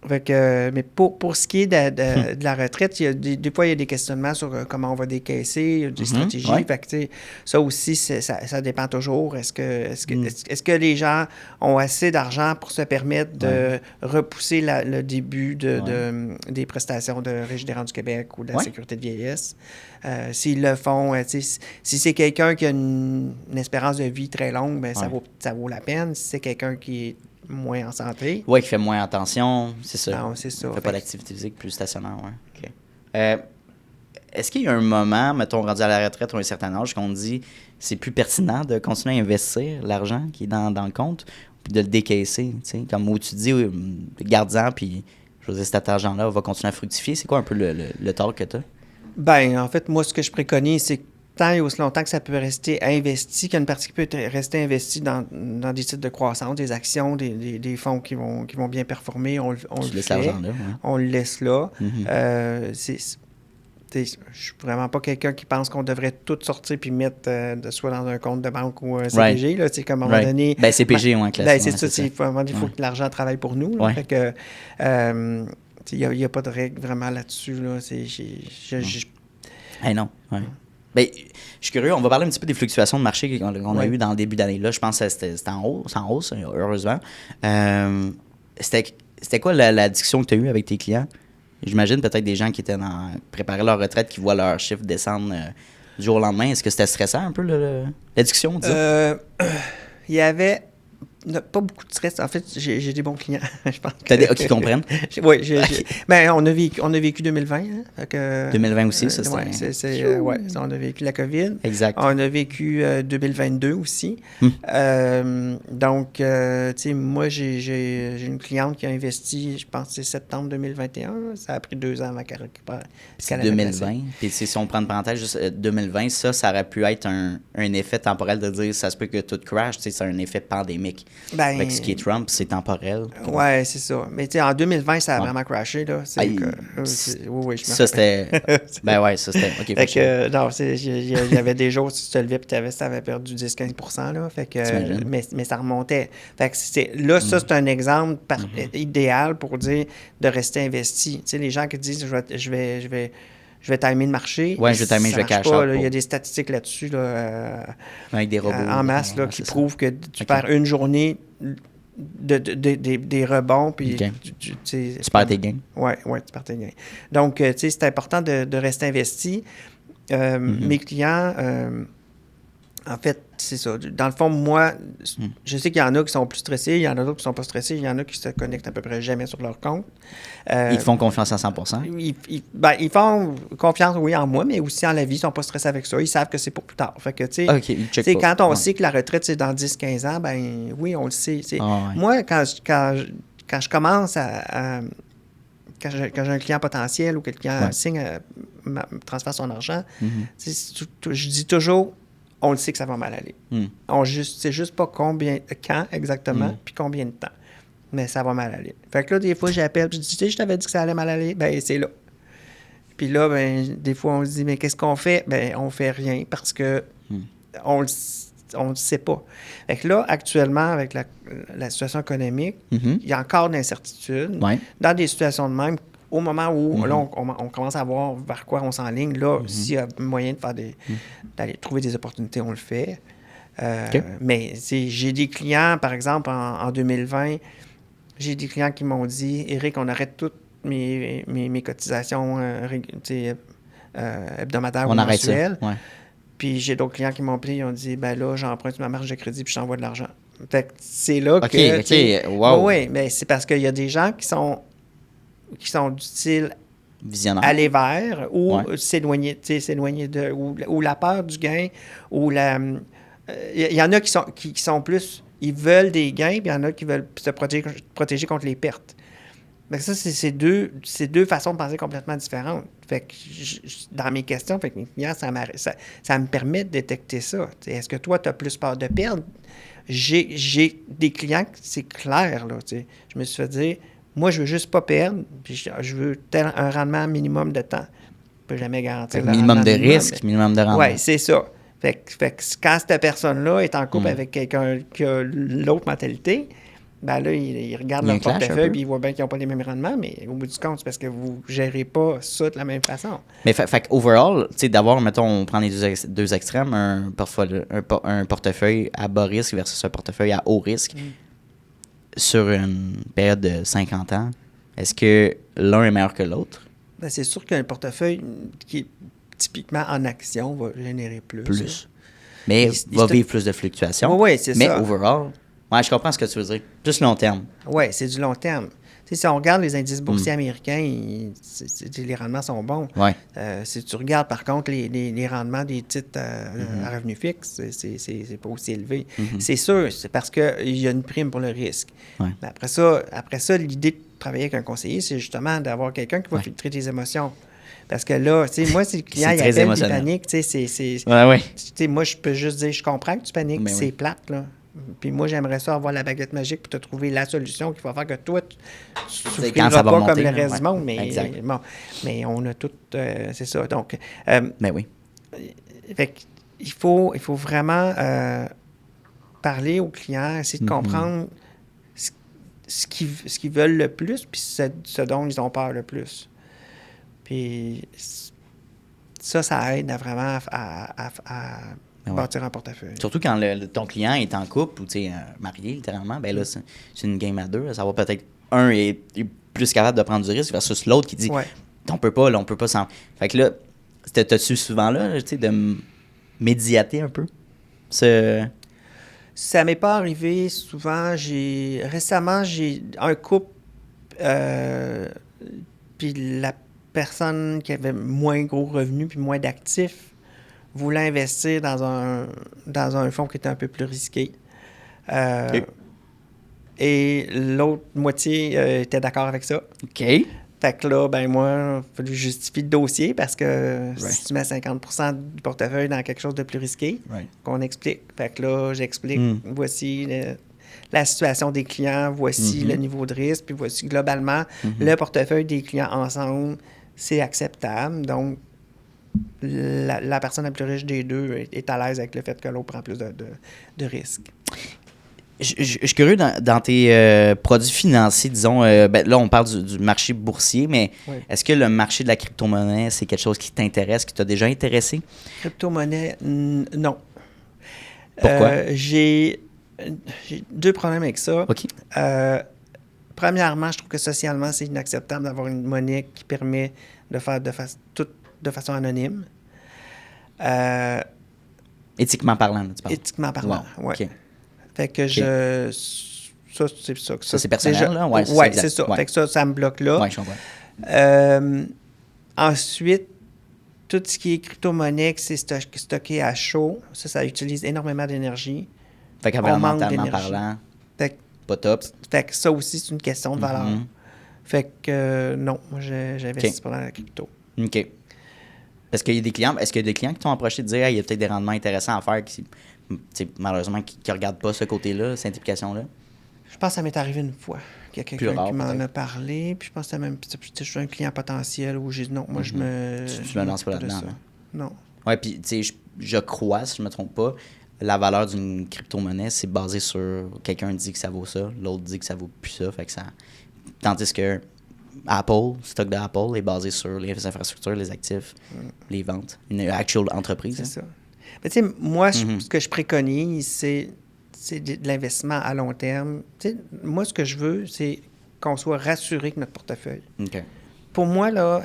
Mais pour ce qui est de la retraite, il y a des fois, il y a des questionnements sur comment on va décaisser, il y a des stratégies. ouais. Fait que, tu sais, ça aussi, ça dépend toujours. Est-ce que les gens ont assez d'argent pour se permettre de repousser le début des prestations de Régie des rentes du Québec ou de la sécurité de vieillesse? S'ils le font, tu sais, si c'est quelqu'un qui a une espérance de vie très longue, ben, ça vaut la peine. Si c'est quelqu'un qui est moins en santé. Oui, qui fait moins attention, c'est ça. Non, c'est ça. Fait pas d'activité physique, plus stationnaire, ouais. OK. Est-ce qu'il y a un moment, mettons, rendu à la retraite ou à un certain âge, qu'on dit c'est plus pertinent de continuer à investir l'argent qui est dans le compte, puis de le décaisser, tu sais, comme où tu dis, garde-en, puis je veux dire, cet argent-là va continuer à fructifier. C'est quoi un peu le tort que tu as? Ben, en fait, moi, ce que je préconise, c'est que tant et aussi longtemps que ça peut rester investi, qu'il y a une partie qui peut rester investie dans des titres de croissance, des actions, des fonds qui vont bien performer, on le laisses fait. l'argent là, ouais. On le laisse là. Je suis vraiment pas quelqu'un qui pense qu'on devrait tout sortir puis mettre soit dans un compte de banque ou un CPG. Là, comme à un moment donné... Ben, CPG, classique. Ben, c'est ça. Il faut que l'argent travaille pour nous. Là, fait que... il n'y a pas de règle vraiment là-dessus. Là. Non. Ouais. Ben, je suis curieux, on va parler un petit peu des fluctuations de marché qu'on a eues dans le début d'année. Là, je pense que c'était en hausse, heureusement. C'était quoi la discussion que tu as eue avec tes clients? J'imagine peut-être des gens qui étaient préparer leur retraite, qui voient leur chiffre descendre du jour au lendemain. Est-ce que c'était stressant un peu la discussion? Il y avait pas beaucoup de stress. En fait, j'ai des bons clients. Je pense qui comprennent? Oui. Ben, on a vécu 2020. Hein, 2020 aussi, ça, c'est... on a vécu la COVID. Exact. On a vécu 2022 aussi. Donc, tu sais, moi, j'ai une cliente qui a investi, je pense que c'est septembre 2021. Ça a pris 2 ans avant qu'elle récupère. C'est 2020. Puis si on prend une parenthèse, juste 2020, ça aurait pu être un effet temporel de dire ça se peut que tout crash. C'est un effet pandémique. Avec ce qui est Trump, c'est temporel. Oui, c'est ça. Mais tu sais, en 2020, ça a vraiment crashé. Là. Oui, je ça, c'était... ça, c'était... OK, fait que, non, il y avait des jours, si tu te levais et ça avait perdu 10-15 là. Fait que, mais ça remontait. Fait que ça, c'est un exemple idéal pour dire de rester investi. Tu sais, les gens qui disent je vais timer le marché. Oui, je vais timer, je vais cash out. Il y a des statistiques là-dessus avec des robots en masse là, qui prouvent que tu perds une journée des rebonds. Puis tu perds tes gains. Oui, tu perds tes gains. Donc, tu sais, c'est important de rester investi. Mes clients, en fait, c'est ça. Dans le fond, moi, je sais qu'il y en a qui sont plus stressés, il y en a d'autres qui sont pas stressés, il y en a qui se connectent à peu près jamais sur leur compte. Ils te font confiance à 100%? Ils font confiance, oui, en moi, mais aussi en la vie. Ils sont pas stressés avec ça. Ils savent que c'est pour plus tard. Fait que, tu sais, quand on sait que la retraite, c'est dans 10-15 ans, ben oui, on le sait. Moi, quand je commence quand j'ai un client potentiel ou que le client signe, transfère son argent, je dis toujours, on le sait que ça va mal aller. C'est juste pas quand exactement, puis combien de temps. Mais ça va mal aller. Fait que là, des fois, j'appelle, puis je dis, tu sais, je t'avais dit que ça allait mal aller. Ben, c'est là. Puis là, ben, des fois, on se dit, mais qu'est-ce qu'on fait? Ben, on fait rien parce que on le sait pas. Fait que là, actuellement, avec la situation économique, il y a encore de l'incertitude. Dans des situations de même, au moment où là, on commence à voir vers quoi on s'enligne, là, s'il y a moyen de d'aller trouver des opportunités, on le fait. Mais j'ai des clients, par exemple, en 2020, j'ai des clients qui m'ont dit, Éric, on arrête toutes mes cotisations hebdomadaires ou mensuelles. Puis j'ai d'autres clients qui m'ont appelé, ils ont dit, ben là, j'emprunte ma marge de crédit puis je t'envoie de l'argent. Fait que c'est là que... Wow. Oui, mais c'est parce qu'il y a des gens qui sont du style visionnaire, aller vers ou s'éloigner de... Ou la peur du gain, ou la... Il y en a qui sont plus... Ils veulent des gains, puis il y en a qui veulent se protéger contre les pertes. Mais ça, c'est deux façons de penser complètement différentes. Fait que dans mes questions, fait que mes clients, ça me permet de détecter ça. T'sais, est-ce que toi, tu as plus peur de perdre? J'ai des clients, c'est clair, là. T'sais. Je me suis fait dire, moi, je veux juste pas perdre, puis je veux un rendement minimum de temps. Je peux jamais garantir le minimum rendement de risque, minimum de rendement. Oui, c'est ça. Fait que quand cette personne-là est en couple avec quelqu'un qui a l'autre mentalité, ben là, il regarde leur portefeuille puis il voit bien qu'ils n'ont pas les mêmes rendements, mais au bout du compte, c'est parce que vous ne gérez pas ça de la même façon. Mais fait overall, tu sais, d'avoir, mettons, on prend les deux extrêmes, un portefeuille à bas risque versus un portefeuille à haut risque sur une période de 50 ans, est-ce que l'un est meilleur que l'autre? Ben, c'est sûr qu'un portefeuille qui est typiquement en action va générer plus. Mais va vivre plus de fluctuations. Oui, c'est ça. Mais overall, ouais, je comprends ce que tu veux dire. Plus long terme. Oui, c'est du long terme. Tu sais, si on regarde les indices boursiers américains, les rendements sont bons. Ouais. Si tu regardes, par contre, les rendements des titres à revenus fixes, c'est pas aussi élevé. C'est sûr, c'est parce qu'il y a une prime pour le risque. Ouais. Mais après ça, l'idée de travailler avec un conseiller, c'est justement d'avoir quelqu'un qui va filtrer tes émotions. Parce que là, tu sais, moi, si le client il appelle, il panique, tu sais, tu sais, moi, je peux juste dire, je comprends que tu paniques, mais c'est plate, là. Puis moi, j'aimerais ça avoir la baguette magique pour te trouver la solution qui va faire que toi, tu ne souffriras pas comme le reste du monde. Mais, bon, mais on a tout... c'est ça. Donc... mais oui. Fait il faut vraiment parler aux clients, essayer de comprendre ce qu'ils veulent le plus, puis ce dont ils ont peur le plus. Puis ça aide vraiment à bâtir un portefeuille. Surtout quand ton client est en couple ou marié, littéralement, ben là, c'est une game à deux. Ça va peut-être un est plus capable de prendre du risque versus l'autre qui dit on peut pas s'en. Fait que là, t'as-tu souvent là, tu sais, de médiater un peu? Ça m'est pas arrivé souvent. Récemment, j'ai un couple, puis la personne qui avait moins gros revenus puis moins d'actifs voulait investir dans un fonds qui était un peu plus risqué. Et l'autre moitié était d'accord avec ça. OK. Fait que là, ben moi, il fallait justifier le dossier parce que si tu mets 50% du portefeuille dans quelque chose de plus risqué, qu'on explique. Fait que là, j'explique, voici la situation des clients, voici le niveau de risque, puis voici globalement le portefeuille des clients ensemble, c'est acceptable. Donc, la personne la plus riche des deux est à l'aise avec le fait que l'autre prend plus de risques. Je suis curieux dans tes produits financiers, disons, là on parle du marché boursier, mais est-ce que le marché de la crypto-monnaie, c'est quelque chose qui t'intéresse, qui t'a déjà intéressé? Crypto-monnaie, non. Pourquoi? J'ai deux problèmes avec ça. OK. Premièrement, je trouve que socialement, c'est inacceptable d'avoir une monnaie qui permet de faire tout de façon anonyme. Éthiquement parlant, tu parles? Éthiquement parlant, oui. OK. Fait que ça, c'est ça. Ça, c'est personnel, déjà, là? Oui, c'est ça. Fait que ça me bloque là. Oui, je comprends. Ensuite, tout ce qui est crypto-monnaie, c'est stocké à chaud. Ça utilise énormément d'énergie. Fait qu'environnementalement parlant, pas top. Fait que ça aussi, c'est une question de valeur. Fait que non, moi, j'investis pas dans la crypto. OK. Est-ce qu'il y a des clients qui t'ont approché de dire il y a peut-être des rendements intéressants à faire qui, malheureusement, qui ne regardent pas ce côté-là, cette implication-là? Je pense que ça m'est arrivé une fois. Il y a quelqu'un qui m'en a parlé, puis je pense que c'était même... Je suis un client potentiel où j'ai dit non, moi, je me... Tu me lances pas là-dedans, là. Non. Oui, puis tu sais, je crois, si je me trompe pas, la valeur d'une crypto-monnaie, c'est basé sur quelqu'un dit que ça vaut ça, l'autre dit que ça vaut plus ça, fait que ça... Tandis que Apple, stock d'Apple est basé sur les infrastructures, les actifs, les ventes, une actual entreprise. C'est ça. Mais tu sais, moi, ce que je préconise, c'est de l'investissement à long terme. Tu sais, moi, ce que je veux, c'est qu'on soit rassuré que notre portefeuille. OK. Pour moi, là,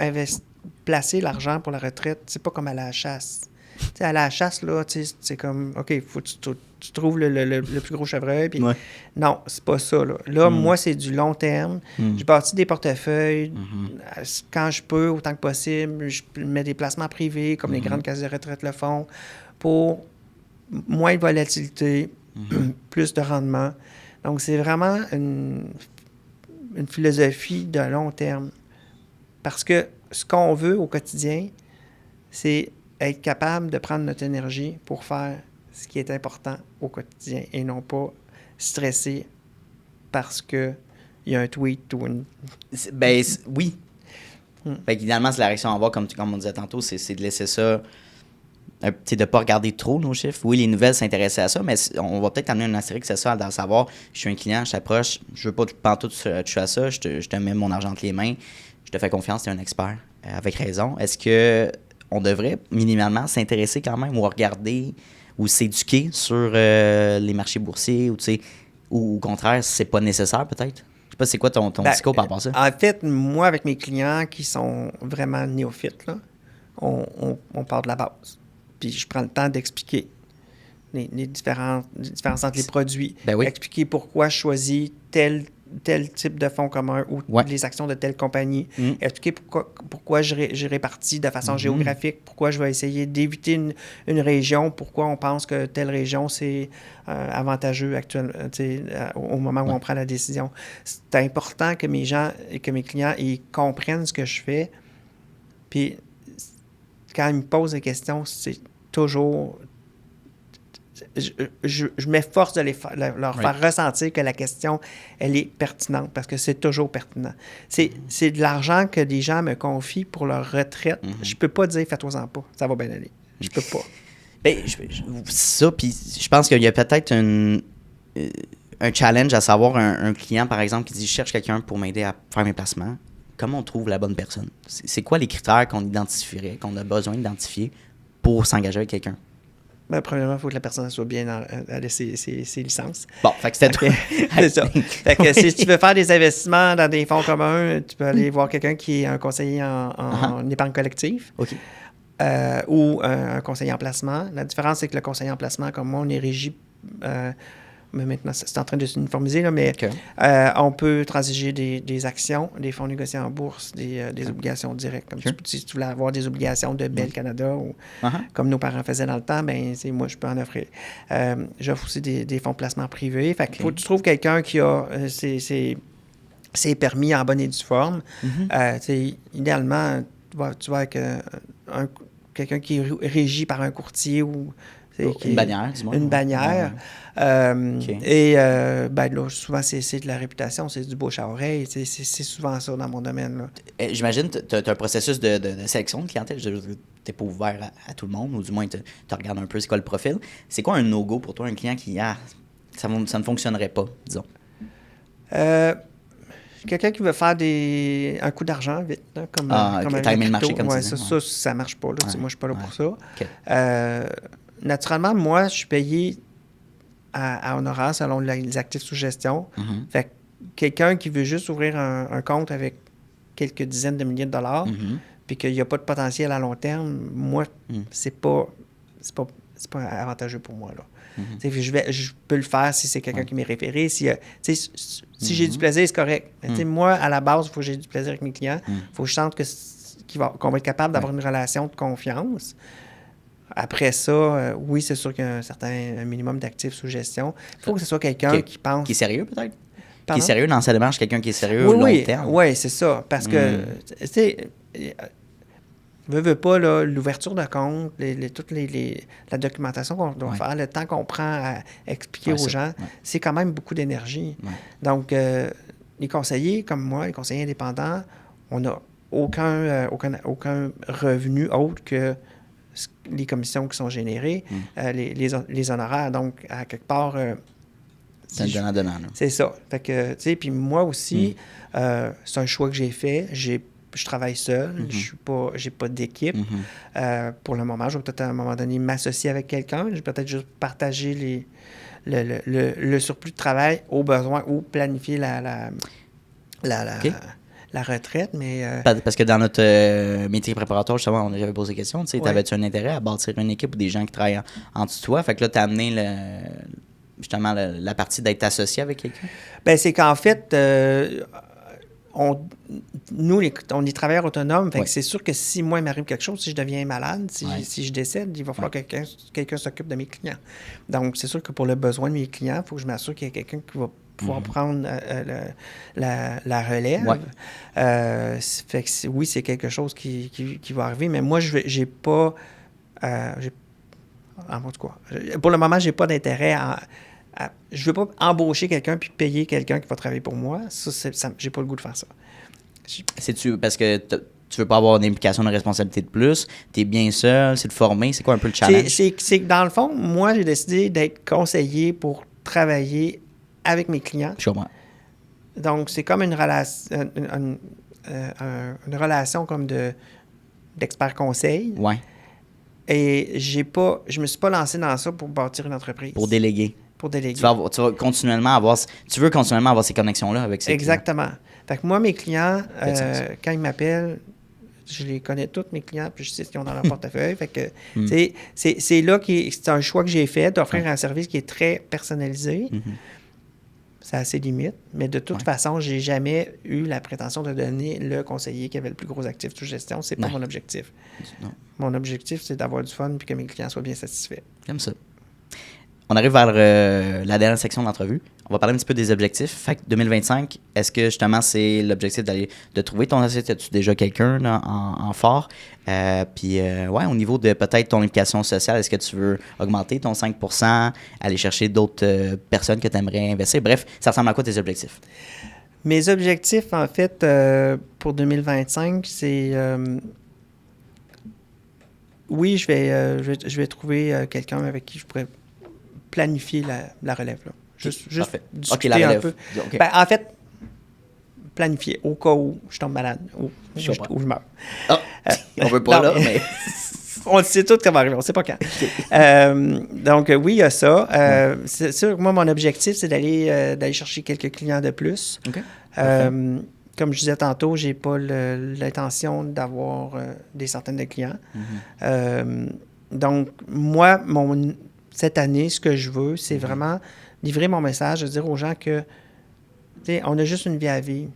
placer l'argent pour la retraite, c'est pas comme aller à la chasse. Tu sais, aller à la chasse, là, tu sais, c'est comme, OK, il faut que tu trouves le plus gros chevreuil. Puis non, c'est pas ça, là. Là, moi, c'est du long terme. Je bâtis des portefeuilles. Quand je peux, autant que possible, je mets des placements privés, comme les grandes caisses de retraite le font, pour moins de volatilité, plus de rendement. Donc, c'est vraiment une philosophie de long terme. Parce que ce qu'on veut au quotidien, c'est être capable de prendre notre énergie pour faire ce qui est important au quotidien et non pas stresser parce qu'il y a un tweet ou une... Oui. Fait qu'idéalement, c'est la réaction à avoir, comme on disait tantôt, c'est de laisser ça... de ne pas regarder trop nos chiffres. Oui, les nouvelles s'intéressaient à ça, mais on va peut-être amener un astérix à ça, dans savoir, je suis un client, je t'approche, je veux pas pantoute toucher à ça, je te mets mon argent entre les mains, je te fais confiance, tu es un expert, avec raison. Est-ce que on devrait minimalement s'intéresser quand même ou regarder ou s'éduquer sur les marchés boursiers ou au contraire, c'est pas nécessaire peut-être? Je sais pas, c'est quoi ton discours par rapport à ça? En fait, moi, avec mes clients qui sont vraiment néophytes, là, on part de la base. Puis je prends le temps d'expliquer les différences entre les produits. Ben oui. Expliquer pourquoi je choisis tel type de fonds commun ou les actions de telle compagnie. Expliquer pourquoi je répartis de façon géographique, pourquoi je vais essayer d'éviter une région, pourquoi on pense que telle région, c'est avantageux au moment où on prend la décision. C'est important que mes gens et que mes clients ils comprennent ce que je fais. Puis quand ils me posent des questions, c'est toujours... Je m'efforce de leur faire ressentir que la question, elle est pertinente, parce que c'est toujours pertinent. C'est de l'argent que des gens me confient pour leur retraite. Je peux pas dire « fais-toi-en pas, ça va bien aller ». Je peux pas. Ça, puis je pense qu'il y a peut-être un challenge à savoir un client, par exemple, qui dit « je cherche quelqu'un pour m'aider à faire mes placements ». Comment on trouve la bonne personne? C'est quoi les critères qu'on identifierait, qu'on a besoin d'identifier pour s'engager avec quelqu'un? Premièrement, il faut que la personne soit bien à ses licences. Bon, fait que c'était tout. C'est ça. Fait que si tu veux faire des investissements dans des fonds communs, tu peux aller voir quelqu'un qui est un conseiller en épargne collective. OK. Ou un conseiller en placement. La différence, c'est que le conseiller en placement, comme moi, on est régi... mais maintenant, c'est en train de s'uniformiser, là, mais on peut transiger des actions, des fonds négociés en bourse, des obligations directes. Comme si tu voulais avoir des obligations de Bell Canada, ou comme nos parents faisaient dans le temps, ben moi, je peux en offrir. J'offre aussi des fonds de placement privés. Fait qu'il faut que tu trouves quelqu'un qui a ses permis en bonne et due forme. Idéalement, tu vas avec quelqu'un qui est régi par un courtier ou... Une bannière, dis-moi. Une bannière. Et là, souvent, c'est de la réputation, c'est du bouche à oreille. C'est souvent ça dans mon domaine. Là. J'imagine que tu as un processus de sélection de clientèle. Tu n'es pas ouvert à tout le monde, ou du moins, tu regardes un peu c'est quoi le profil. C'est quoi un no-go pour toi, un client qui, ça ne fonctionnerait pas, disons? Quelqu'un qui veut faire un coup d'argent vite, là, comme timer le marché comme ça. Ça marche pas. Là. Moi, je suis pas là pour ça. Okay. Naturellement, moi, je suis payé à honoraire selon les actifs sous gestion. Fait que quelqu'un qui veut juste ouvrir un compte avec quelques dizaines de milliers de dollars, puis qu'il n'y a pas de potentiel à long terme, moi, c'est pas avantageux pour moi, là. Je peux le faire si c'est quelqu'un qui m'est référé. Si j'ai du plaisir, c'est correct. Mais moi, à la base, il faut que j'ai du plaisir avec mes clients. Il faut que je sente qu'on va être capable d'avoir une relation de confiance. Après ça, oui, c'est sûr qu'il y a un minimum d'actifs sous gestion. Il faut que ce soit quelqu'un qui pense... Qui est sérieux, peut-être? Pardon? Qui est sérieux dans sa démarche, quelqu'un qui est sérieux au long terme. Oui, c'est ça. Parce que, tu sais, veux pas, là, l'ouverture de compte, toute la documentation qu'on doit faire, le temps qu'on prend à expliquer aux gens, c'est quand même beaucoup d'énergie. Donc, les conseillers, comme moi, les conseillers indépendants, on n'a aucun revenu autre que les commissions qui sont générées, les honoraires. Donc, à quelque part... c'est un donnant-donnant. C'est ça. Fait que, tu sais, puis moi aussi, c'est un choix que j'ai fait. Je travaille seul. J'ai pas d'équipe. Pour le moment, je vais peut-être à un moment donné m'associer avec quelqu'un. Je vais peut-être juste partager le surplus de travail au besoin ou planifier la retraite, mais... Parce que dans notre métier préparatoire, justement, on avait posé la question, tu sais, t'avais-tu un intérêt à bâtir une équipe ou des gens qui travaillent en dessous de toi? Fait que là, t'as amené justement la partie d'être associé avec quelqu'un? Bien, c'est qu'en fait, nous, on est travailleurs autonomes, fait que c'est sûr que si moi, il m'arrive quelque chose, si je deviens malade, si je décède, il va falloir que quelqu'un s'occupe de mes clients. Donc, c'est sûr que pour le besoin de mes clients, il faut que je m'assure qu'il y a quelqu'un qui va pouvoir prendre la relève. Ouais. Fait que oui, c'est quelque chose qui va arriver, mais moi, j'ai pas... en tout cas, pour le moment, j'ai pas d'intérêt je veux pas embaucher quelqu'un puis payer quelqu'un qui va travailler pour moi. J'ai pas le goût de faire ça. C'est-tu parce que tu veux pas avoir une implication de responsabilité de plus? T'es bien seul? C'est de former? C'est quoi un peu le challenge? C'est que dans le fond, moi, j'ai décidé d'être conseiller pour travailler avec mes clients. Je comprends. Donc, c'est comme une relation comme d'expert conseil. Ouais. Et je me suis pas lancé dans ça pour bâtir une entreprise. Pour déléguer. Pour déléguer. Tu veux continuellement avoir ces connexions-là avec ces Exactement. Fait que moi, mes clients, sens. quand ils m'appellent, je les connais tous, mes clients, puis je sais ce qu'ils ont dans leur portefeuille. Fait que, c'est là c'est un choix que j'ai fait d'offrir un service qui est très personnalisé. Ça a ses limites, mais de toute façon, j'ai jamais eu la prétention de donner le conseiller qui avait le plus gros actif de gestion. C'est pas mon objectif. Non. Mon objectif, c'est d'avoir du fun puis que mes clients soient bien satisfaits. Comme ça. On arrive vers la dernière section de l'entrevue. On va parler un petit peu des objectifs. Fait que 2025, est-ce que justement c'est l'objectif de trouver ton associé? As-tu déjà quelqu'un là, en fort? Puis, au niveau de peut-être ton implication sociale, est-ce que tu veux augmenter ton 5%, aller chercher d'autres personnes que tu aimerais investir? Bref, ça ressemble à quoi tes objectifs? Mes objectifs, en fait, pour 2025, c'est... oui, je vais trouver quelqu'un avec qui je pourrais planifier la relève. Là. Juste discuter la relève. un peu. Okay. Ben, en fait, planifier au cas où je tombe malade ou je meurs. On veut pas là, mais... On sait tout comment arriver, on sait pas quand. Donc, oui, il y a ça. C'est sûr que moi, mon objectif, c'est d'aller chercher quelques clients de plus. Okay. Comme je disais tantôt, j'ai pas l'intention d'avoir des centaines de clients. Donc, moi, cette année, ce que je veux, c'est vraiment livrer mon message, de dire aux gens que, tu sais, on a juste une vie à vivre.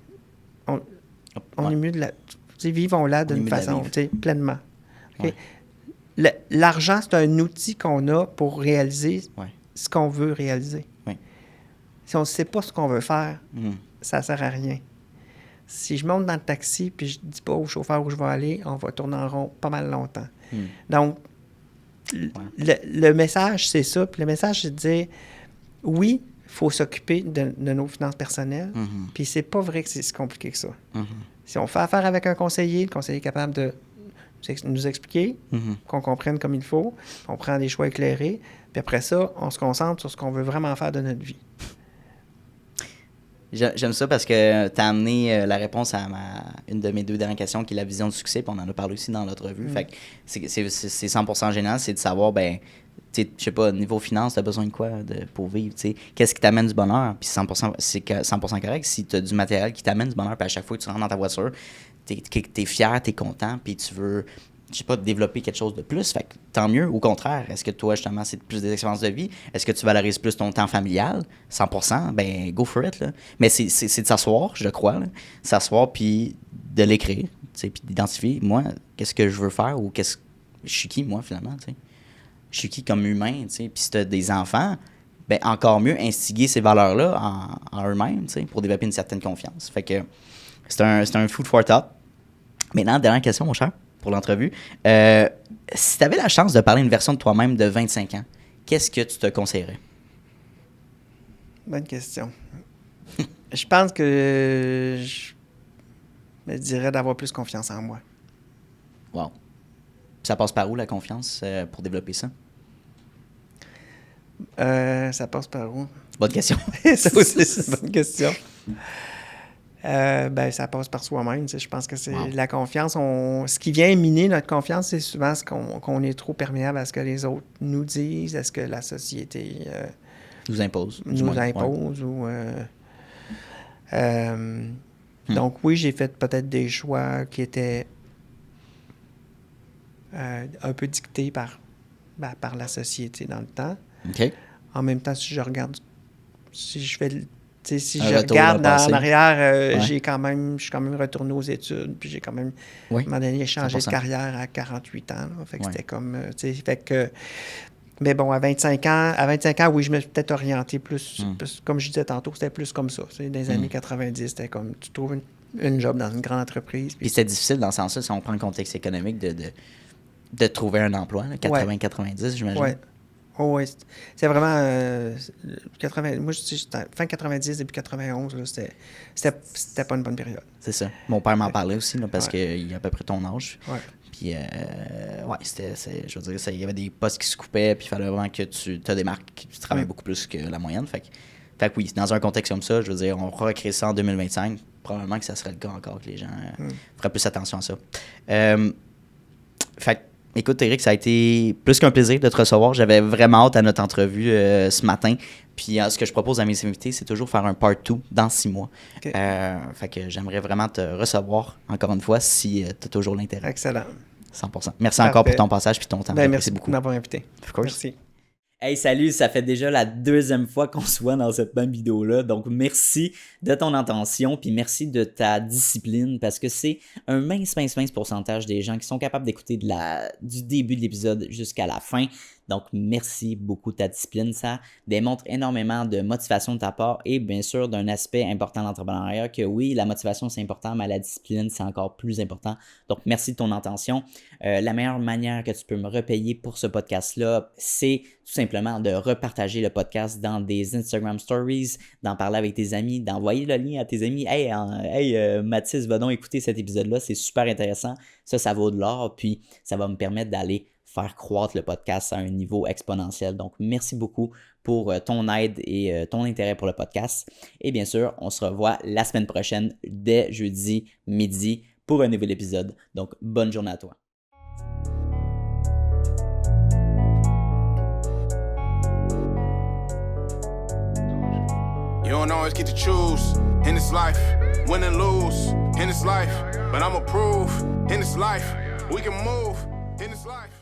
On est mieux de la... Tu sais, vivons-la d'une façon, tu sais, pleinement. Okay? Ouais. L'argent, c'est un outil qu'on a pour réaliser ce qu'on veut réaliser. Ouais. Si on ne sait pas ce qu'on veut faire, ça ne sert à rien. Si je monte dans le taxi puis je ne dis pas au chauffeur où je vais aller, on va tourner en rond pas mal longtemps. Donc, le message, c'est ça. Puis le message, c'est de dire, oui, il faut s'occuper de nos finances personnelles. Puis c'est pas vrai que c'est si compliqué que ça. Si on fait affaire avec un conseiller, le conseiller est capable de nous expliquer, qu'on comprenne comme il faut, on prend des choix éclairés, puis après ça, on se concentre sur ce qu'on veut vraiment faire de notre vie. J'aime ça parce que tu as amené la réponse à une de mes 2 dernières questions, qui est la vision du succès, puis on en a parlé aussi dans notre revue. Fait que c'est 100% génial, c'est de savoir, ben, je sais pas, niveau finance, tu as besoin de quoi pour vivre, tu sais. Qu'est-ce qui t'amène du bonheur? Puis 100%, c'est 100% correct. Si tu as du matériel qui t'amène du bonheur, puis à chaque fois que tu rentres dans ta voiture, t'es fier, t'es content, puis tu veux, je sais pas, développer quelque chose de plus. Fait que tant mieux. Au contraire, est-ce que toi, justement, c'est plus des expériences de vie? Est-ce que tu valorises plus ton temps familial? 100%, ben go for it, là. Mais c'est de s'asseoir, je crois, là. S'asseoir, puis de l'écrire, tu sais, puis d'identifier, moi, qu'est-ce que je veux faire ou je suis qui, moi, finalement, tu sais. Je suis qui comme humain, tu sais. Puis si tu as des enfants, ben encore mieux, instiguer ces valeurs-là en eux-mêmes, tu sais, pour développer une certaine confiance. Fait que c'est un food for thought. Maintenant, dernière question, mon cher, pour l'entrevue. Si tu avais la chance de parler une version de toi-même de 25 ans, qu'est-ce que tu te conseillerais? Bonne question. Je pense que je me dirais d'avoir plus confiance en moi. Wow. Ça passe par où, la confiance, pour développer ça? Ça passe par où? Bonne question. Ça aussi, c'est une bonne question. Ben, ça passe par soi-même. Je pense que c'est la confiance. Ce qui vient miner notre confiance, c'est souvent qu'on est trop perméable à ce que les autres nous disent, à ce que la société nous impose. Donc oui, j'ai fait peut-être des choix qui étaient un peu dictés par la société dans le temps. OK. En même temps, si je regarde en arrière, je suis quand même retourné aux études, puis j'ai quand même, à un moment donné, changé de carrière à 48 ans. Là, fait que c'était comme, fait que Mais bon, à 25 ans, oui, je me suis peut-être orienté plus, comme je disais tantôt, c'était plus comme ça. Dans les années 90, c'était comme, tu trouves une job dans une grande entreprise. Puis c'était difficile dans ce sens-là, si on prend le contexte économique, de trouver un emploi, 80-90, j'imagine. Oui. Oh, oui. C'est vraiment... moi, je dis, fin 90, début 91, là, c'était pas une bonne période. C'est ça. Mon père m'en parlait aussi, là, parce qu'il a à peu près ton âge. Ouais. Puis, je veux dire, il y avait des postes qui se coupaient, puis il fallait vraiment que tu te démarques, que tu travailles beaucoup plus que la moyenne. Fait que oui, dans un contexte comme ça, je veux dire, on recrée ça en 2025. Probablement que ça serait le cas encore, que les gens feraient plus attention à ça. Fait que, écoute, Éric, ça a été plus qu'un plaisir de te recevoir. J'avais vraiment hâte à notre entrevue ce matin. Puis ce que je propose à mes invités, c'est toujours faire un part 2 dans 6 mois. Okay. Fait que j'aimerais vraiment te recevoir encore une fois si tu as toujours l'intérêt. Excellent. 100%. Merci encore pour ton passage et ton temps. Merci beaucoup de m'avoir invité. Of course. Merci. Hey, salut, ça fait déjà la 2e fois qu'on se voit dans cette même vidéo-là. Donc, merci de ton attention, puis merci de ta discipline, parce que c'est un mince pourcentage des gens qui sont capables d'écouter du début de l'épisode jusqu'à la fin. Donc, merci beaucoup de ta discipline. Ça démontre énormément de motivation de ta part et bien sûr d'un aspect important de l'entrepreneuriat que oui, la motivation c'est important, mais la discipline c'est encore plus important. Donc, merci de ton attention. La meilleure manière que tu peux me repayer pour ce podcast-là, c'est tout simplement de repartager le podcast dans des Instagram Stories, d'en parler avec tes amis, d'envoyer le lien à tes amis. Hey, Mathis, va donc écouter cet épisode-là, c'est super intéressant. Ça vaut de l'or, puis ça va me permettre d'aller faire croître le podcast à un niveau exponentiel. Donc, merci beaucoup pour ton aide et ton intérêt pour le podcast. Et bien sûr, on se revoit la semaine prochaine dès jeudi midi pour un nouvel épisode. Donc, bonne journée à toi. You don't always get to choose in this life, win and lose in this life. But I'ma prove in this life, we can move in this life.